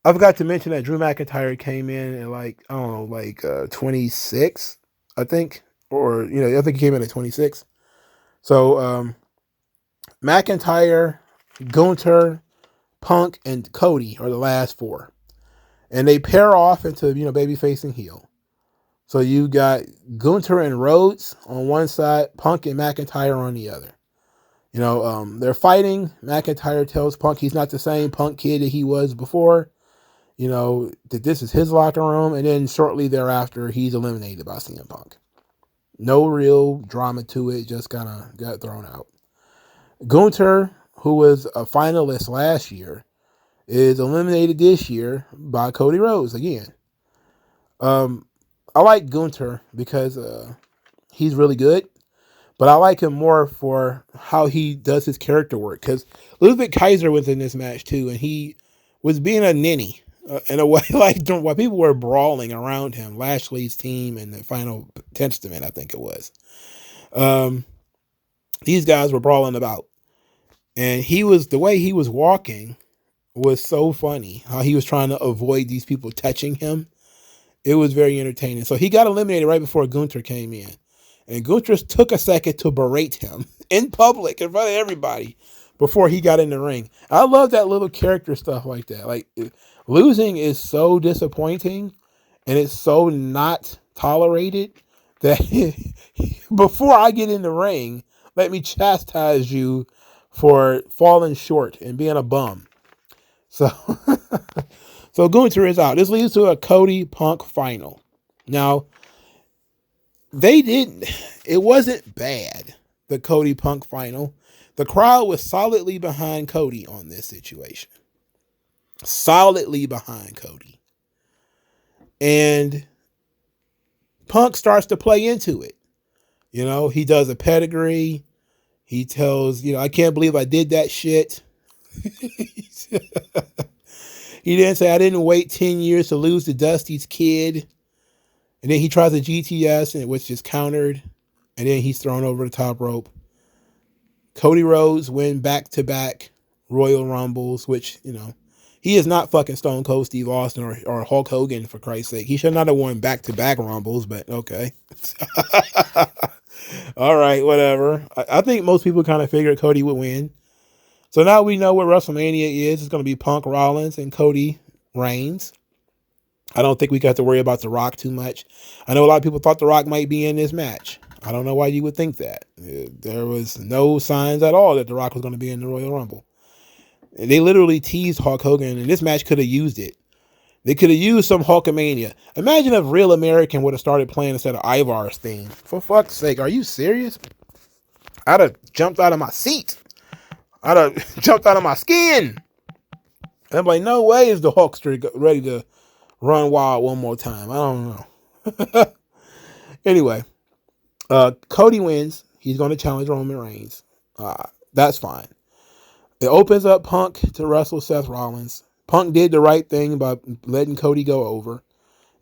I forgot to mention that Drew McIntyre came in at 26, I think. Or, I think he came in at 26. So McIntyre, Gunther, Punk, and Cody are the last four. And they pair off into, babyface and heel. So you got Gunther and Rhodes on one side, Punk and McIntyre on the other. They're fighting. McIntyre tells Punk he's not the same Punk kid that he was before. That this is his locker room. And then shortly thereafter, he's eliminated by CM Punk. No real drama to it. Just kind of got thrown out. Gunther, who was a finalist last year, is eliminated this year by Cody Rhodes again. I like Gunther because he's really good, but I like him more for how he does his character work. Because Ludwig Kaiser was in this match too, and he was being a ninny in a way, while people were brawling around him. Lashley's team and the Final Testament, I think it was. These guys were brawling about, and the way he was walking was so funny. How he was trying to avoid these people touching him. It was very entertaining. So he got eliminated right before Gunther came in. And Gunther took a second to berate him in public in front of everybody before he got in the ring. I love that little character stuff like that. Losing is so disappointing and it's so not tolerated that before I get in the ring, let me chastise you for falling short and being a bum. So Gunther is out. This leads to a Cody Punk final. Now, it wasn't bad, the Cody Punk final. The crowd was solidly behind Cody on this situation. Solidly behind Cody. And Punk starts to play into it. He does a pedigree. He tells, I can't believe I did that shit. He didn't say, I didn't wait 10 years to lose to Dusty's kid. And then he tries a GTS, which is countered. And then he's thrown over the top rope. Cody Rhodes win back-to-back Royal Rumbles, which, he is not fucking Stone Cold Steve Austin or Hulk Hogan, for Christ's sake. He should not have won back-to-back Rumbles, but okay. All right, whatever. I think most people kind of figured Cody would win. So now we know what WrestleMania is. It's going to be Punk Rollins and Cody Reigns. I don't think we got to worry about The Rock too much. I know a lot of people thought The Rock might be in this match. I don't know why you would think that. There was no signs at all that The Rock was going to be in the Royal Rumble. And they literally teased Hulk Hogan, and this match could have used it. They could have used some Hulkamania. Imagine if Real American would have started playing instead of Ivar's theme. For fuck's sake, are you serious? I'd have jumped out of my seat. I'd have jumped out of my skin. And I'm like, no way is the Hulkster ready to run wild one more time. I don't know. Anyway, Cody wins. He's going to challenge Roman Reigns. That's fine. It opens up Punk to wrestle Seth Rollins. Punk did the right thing by letting Cody go over.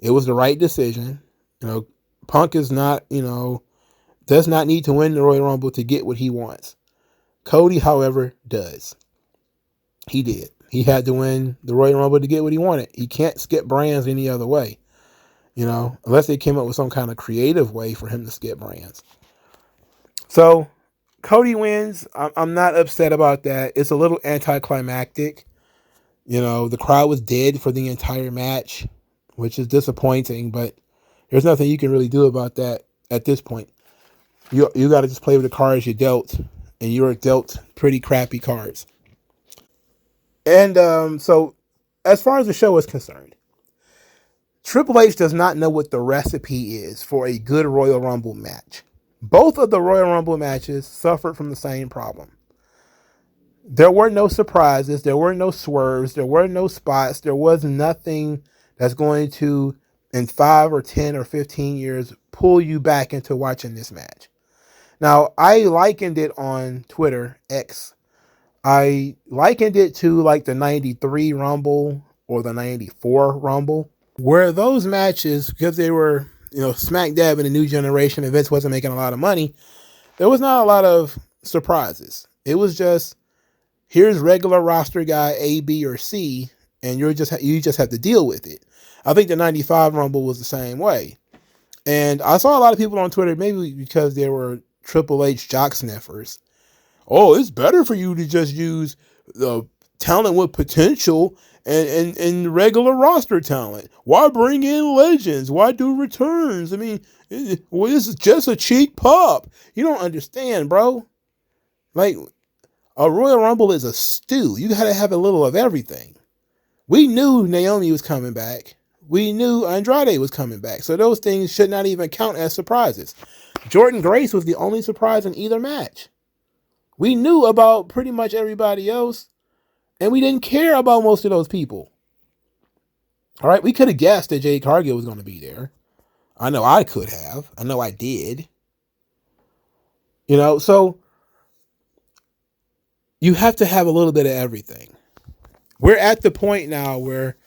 It was the right decision. Punk is not, does not need to win the Royal Rumble to get what he wants. Cody, however, does. He did. He had to win the Royal Rumble to get what he wanted. He can't skip brands any other way. unless they came up with some kind of creative way for him to skip brands. So Cody wins. I'm not upset about that. It's a little anticlimactic. The crowd was dead for the entire match, which is disappointing, but there's nothing you can really do about that at this point. You got to just play with the cards you dealt, and you were dealt pretty crappy cards. And so as far as the show is concerned, Triple H does not know what the recipe is for a good Royal Rumble match. Both of the Royal Rumble matches suffered from the same problem. There were no surprises. There were no swerves. There were no spots. There was nothing that's going to, in 5 or 10 or 15 years, pull you back into watching this match. Now, I likened it on Twitter, X. I likened it to like the 93 Rumble or the 94 Rumble, where those matches, because they were, smack dab in the new generation, and Vince wasn't making a lot of money, there was not a lot of surprises. It was just, here's regular roster guy A, B, or C, and you just have to deal with it. I think the 95 Rumble was the same way. And I saw a lot of people on Twitter, maybe because they were Triple H jock sniffers. Oh, it's better for you to just use the talent with potential and regular roster talent. Why bring in legends? Why do returns? I mean, this is just a cheap pop. You don't understand, bro. Like, a Royal Rumble is a stew. You got to have a little of everything. We knew Naomi was coming back. We knew Andrade was coming back. So those things should not even count as surprises. Jordan Grace was the only surprise in either match. We knew about pretty much everybody else, and we didn't care about most of those people. All right, we could have guessed that Jade Cargill was going to be there. I know I could have. I know I did. So you have to have a little bit of everything. We're at the point now where,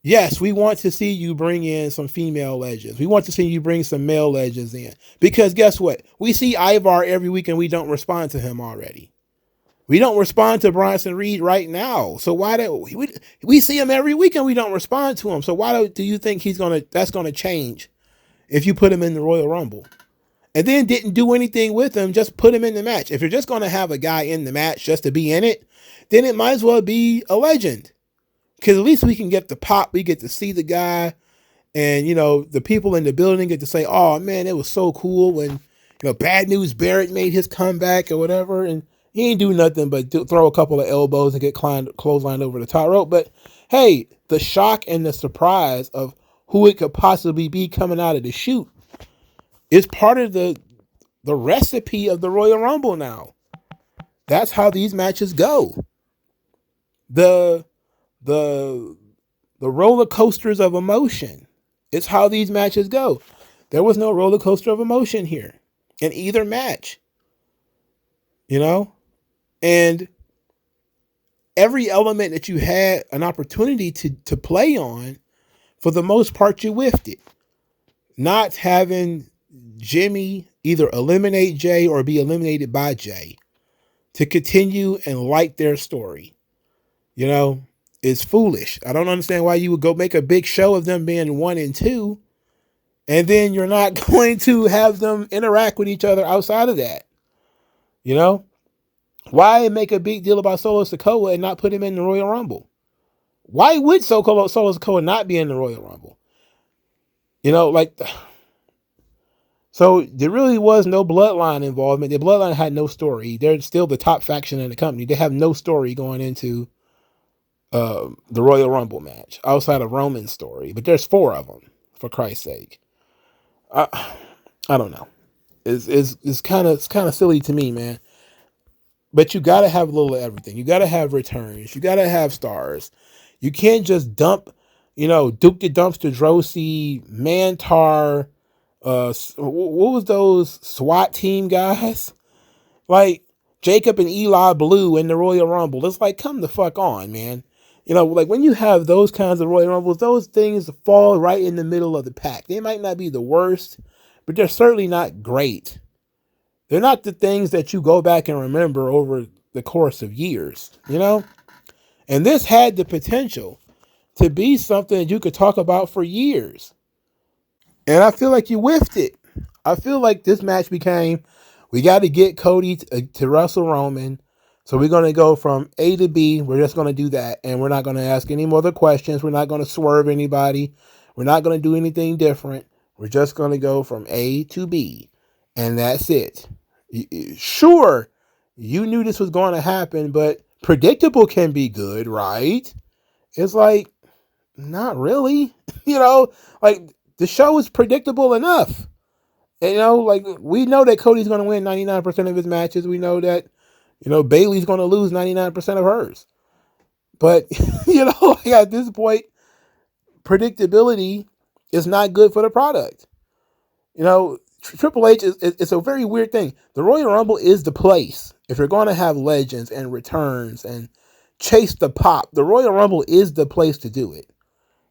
yes, we want to see you bring in some female legends. We want to see you bring some male legends in. Because guess what? We see Ivar every week and we don't respond to him already. We don't respond to Bronson Reed right now. So why do we see him every week and we don't respond to him? So why do you think that's gonna change if you put him in the Royal Rumble? And then didn't do anything with him, just put him in the match. If you're just gonna have a guy in the match just to be in it, then it might as well be a legend. Because at least we can get the pop, we get to see the guy, and the people in the building get to say, "Oh man, it was so cool when Bad News Barrett made his comeback or whatever," and he ain't do nothing but throw a couple of elbows and get clotheslined over the top rope. But hey, the shock and the surprise of who it could possibly be coming out of the chute is part of the recipe of the Royal Rumble now. That's how these matches go. The roller coasters of emotion. It's how these matches go. There was no roller coaster of emotion here in either match. And every element that you had an opportunity to play on, for the most part, you whiffed it. Not having Jimmy either eliminate Jay or be eliminated by Jay to continue and light their story, is foolish. I don't understand why you would go make a big show of them being 1 and 2, and then you're not going to have them interact with each other outside of that. Why make a big deal about Solo Sikoa and not put him in the Royal Rumble? Why would Solo Sikoa not be in the Royal Rumble? So there really was no Bloodline involvement. The Bloodline had no story. They're still the top faction in the company. They have no story going into the Royal Rumble match outside of Roman's story, but there's 4 of them, for Christ's sake. I don't know. It's kind of silly to me, man. But you got to have a little of everything. You got to have returns. You got to have stars. You can't just dump, Duke the Dumpster Drosy, Mantar, what was those SWAT team guys? Like Jacob and Eli Blue in the Royal Rumble. It's like, come the fuck on, man. Like when you have those kinds of Royal Rumbles, those things fall right in the middle of the pack. They might not be the worst, but they're certainly not great. They're not the things that you go back and remember over the course of years, And this had the potential to be something that you could talk about for years. And I feel like you whiffed it. I feel like this match became, we got to get Cody to wrestle Roman. So we're going to go from A to B. We're just going to do that. And we're not going to ask any more other questions. We're not going to swerve anybody. We're not going to do anything different. We're just going to go from A to B. And that's it. Sure, you knew this was going to happen, but predictable can be good, right? It's like, not really. Like the show is predictable enough. And, like we know that Cody's going to win 99% of his matches. We know that, Bailey's going to lose 99% of hers. But, like at this point, predictability is not good for the product. Triple H is a very weird thing. The Royal Rumble is the place. If you're going to have legends and returns and chase the pop, the Royal Rumble is the place to do it.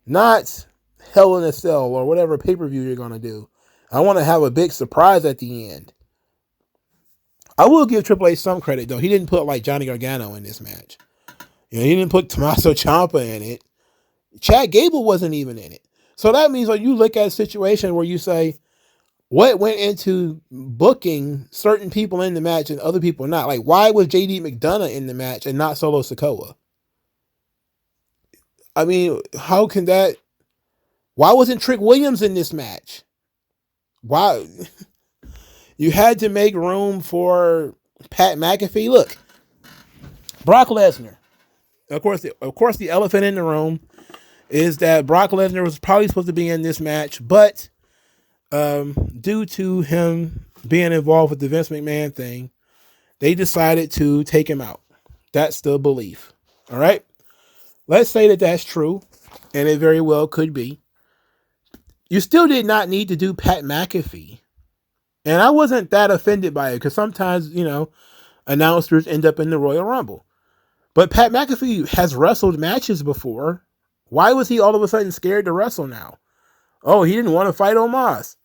Not Hell in a Cell or whatever pay-per-view you're going to do. I want to have a big surprise at the end. I will give Triple H some credit, though. He didn't put like Johnny Gargano in this match. He didn't put Tommaso Ciampa in it. Chad Gable wasn't even in it. So that means when you look at a situation where you say, what went into booking certain people in the match and other people not? Like, why was JD McDonough in the match and not Solo Sikoa? I mean, how can that... Why wasn't Trick Williams in this match? Why? You had to make room for Pat McAfee. Look, Brock Lesnar. Of course, the elephant in the room is that Brock Lesnar was probably supposed to be in this match, but due to him being involved with the Vince McMahon thing, they decided to take him out. That's the belief. All right? Let's say that that's true, and it very well could be. You still did not need to do Pat McAfee. And I wasn't that offended by it because sometimes, announcers end up in the Royal Rumble. But Pat McAfee has wrestled matches before. Why was he all of a sudden scared to wrestle now? Oh, he didn't want to fight Omos.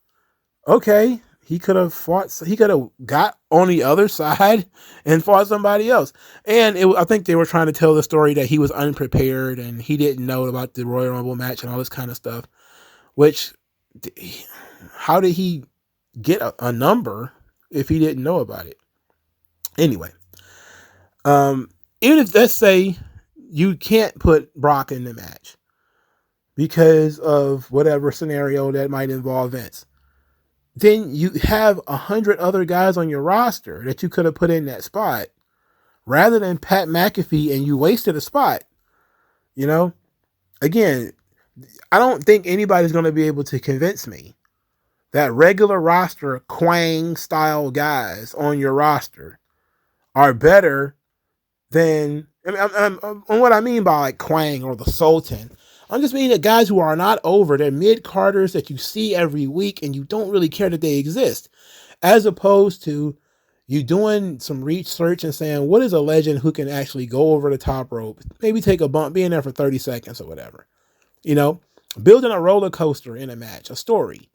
Okay, he could have got on the other side and fought somebody else. And I think they were trying to tell the story that he was unprepared and he didn't know about the Royal Rumble match and all this kind of stuff. Which, how did he get a number if he didn't know about it? Anyway, even if, let's say, you can't put Brock in the match because of whatever scenario that might involve Vince, then you have 100 other guys on your roster that you could have put in that spot rather than Pat McAfee, and you wasted a spot. Again, I don't think anybody's going to be able to convince me that regular roster Quang style guys on your roster are better than, what I mean by like Quang or the Sultan. I'm just meaning the guys who are not over. They're mid-carders that you see every week and you don't really care that they exist. As opposed to you doing some research and saying, what is a legend who can actually go over the top rope, maybe take a bump, be in there for 30 seconds or whatever. Building a roller coaster in a match, a story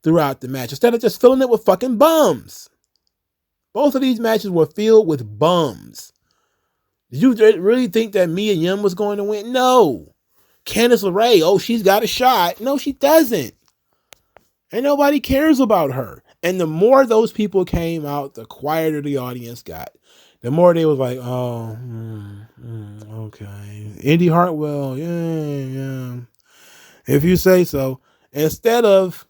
throughout the match, instead of just filling it with fucking bums. Both of these matches were filled with bums. Did you really think that Mia Yim was going to win? No. Candice LeRae, she's got a shot. No, she doesn't. And nobody cares about her. And the more those people came out, the quieter the audience got. The more they was like, okay. Indy Hartwell, yeah. If you say so. Instead of,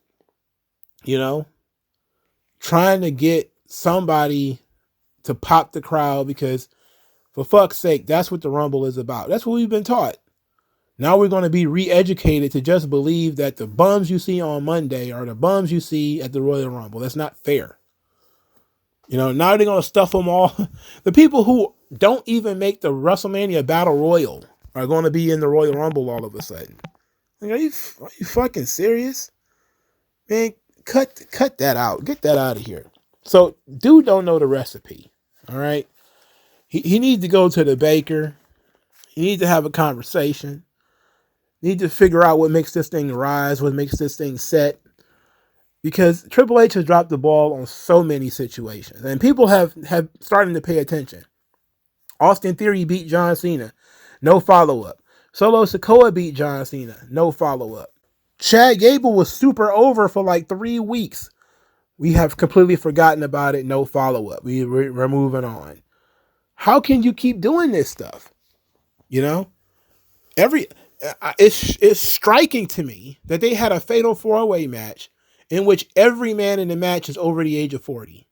trying to get somebody to pop the crowd, because for fuck's sake, that's what the Rumble is about. That's what we've been taught. Now we're going to be re-educated to just believe that the bums you see on Monday are the bums you see at the Royal Rumble. That's not fair. Now they're going to stuff them all. The people who don't even make the WrestleMania Battle Royal are going to be in the Royal Rumble all of a sudden. Like, are you fucking serious? Man, cut that out. Get that out of here. So, dude don't know the recipe. All right? He needs to go to the baker. He needs to have a conversation. Need to figure out what makes this thing rise, what makes this thing set. Because Triple H has dropped the ball on so many situations. And people have started to pay attention. Austin Theory beat John Cena. No follow-up. Solo Sikoa beat John Cena. No follow-up. Chad Gable was super over for like 3 weeks. We have completely forgotten about it. No follow-up. We're moving on. How can you keep doing this stuff? You know, it's striking to me that they had a fatal 4-way match in which every man in the match is over the age of 40.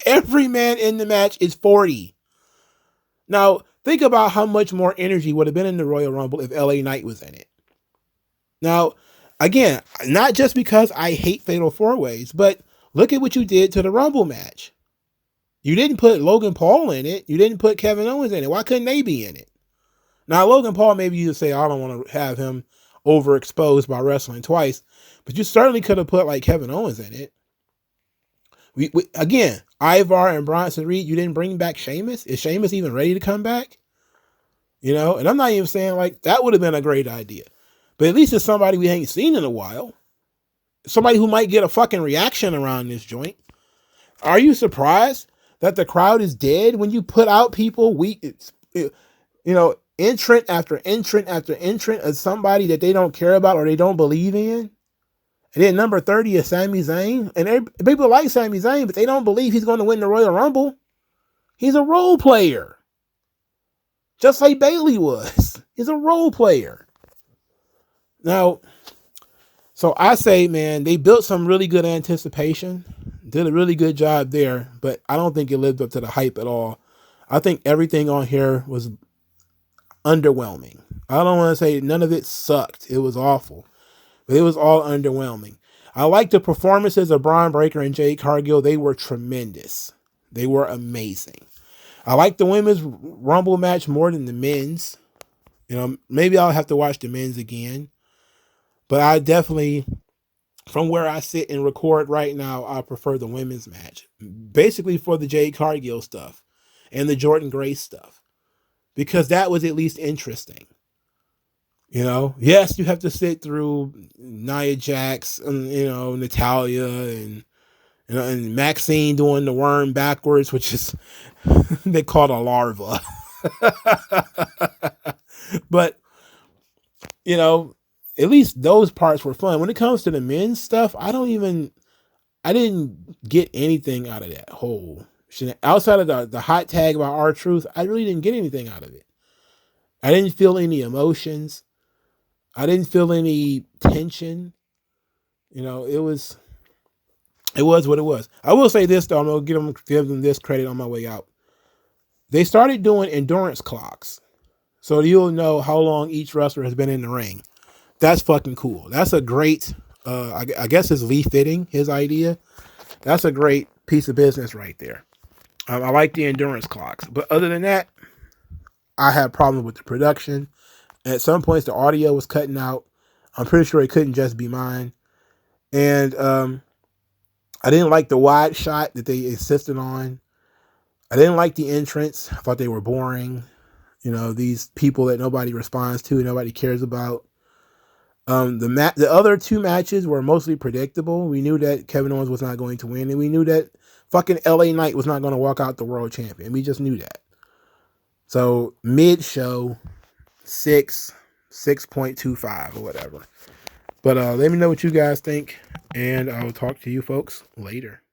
Every man in the match is 40. Now, think about how much more energy would have been in the Royal Rumble if LA Knight was in it. Now, again, not just because I hate fatal 4-ways, but look at what you did to the Rumble match. You didn't put Logan Paul in it. You didn't put Kevin Owens in it. Why couldn't they be in it? Now, Logan Paul, maybe you say, I don't want to have him overexposed by wrestling twice, but you certainly could have put like Kevin Owens in it. We again, Ivar and Bronson Reed, you didn't bring back Sheamus. Is Sheamus even ready to come back? You know, and I'm not even saying like that would have been a great idea, but at least it's somebody we ain't seen in a while. Somebody who might get a fucking reaction around this joint. Are you surprised that the crowd is dead when you put out people entrant after entrant after entrant of somebody that they don't care about or they don't believe in? And then number 30 is Sami Zayn. And people like Sami Zayn, but they don't believe he's going to win the Royal Rumble. He's a role player. Just like Bayley was. He's a role player. Now, so I say, man, they built some really good anticipation. Did a really good job there, but I don't think it lived up to the hype at all. I think everything on here was underwhelming. I don't want to say none of it sucked. It was awful. But it was all underwhelming. I like the performances of Braun Breaker and Jade Cargill. They were tremendous. They were amazing. I like the women's Rumble match more than the men's. You know, maybe I'll have to watch the men's again. But I definitely, from where I sit and record right now, I prefer the women's match. Basically for the Jade Cargill stuff and the Jordan Grace stuff. Because that was at least interesting. You know, yes, you have to sit through Nia Jax and, Natalia and Maxine doing the worm backwards, which is, they call it a larva. But, at least those parts were fun. When it comes to the men's stuff, I didn't get anything out of that whole shit. Outside of the hot tag about R-Truth, I really didn't get anything out of it. I didn't feel any emotions. I didn't feel any tension. It was what it was. I will say this though, I'm gonna give them this credit on my way out. They started doing endurance clocks, so you'll know how long each wrestler has been in the ring. That's fucking cool. That's a great. I guess it's Lee Fitting, his idea. That's a great piece of business right there. I like the endurance clocks, but other than that, I had problems with the production. At some points, the audio was cutting out. I'm pretty sure it couldn't just be mine. And I didn't like the wide shot that they insisted on. I didn't like the entrance. I thought they were boring. These people that nobody responds to, nobody cares about. The other two matches were mostly predictable. We knew that Kevin Owens was not going to win, and we knew that fucking LA Knight was not going to walk out the world champion. We just knew that. So mid-show, 6.25 or whatever. But let me know what you guys think, and I'll talk to you folks later.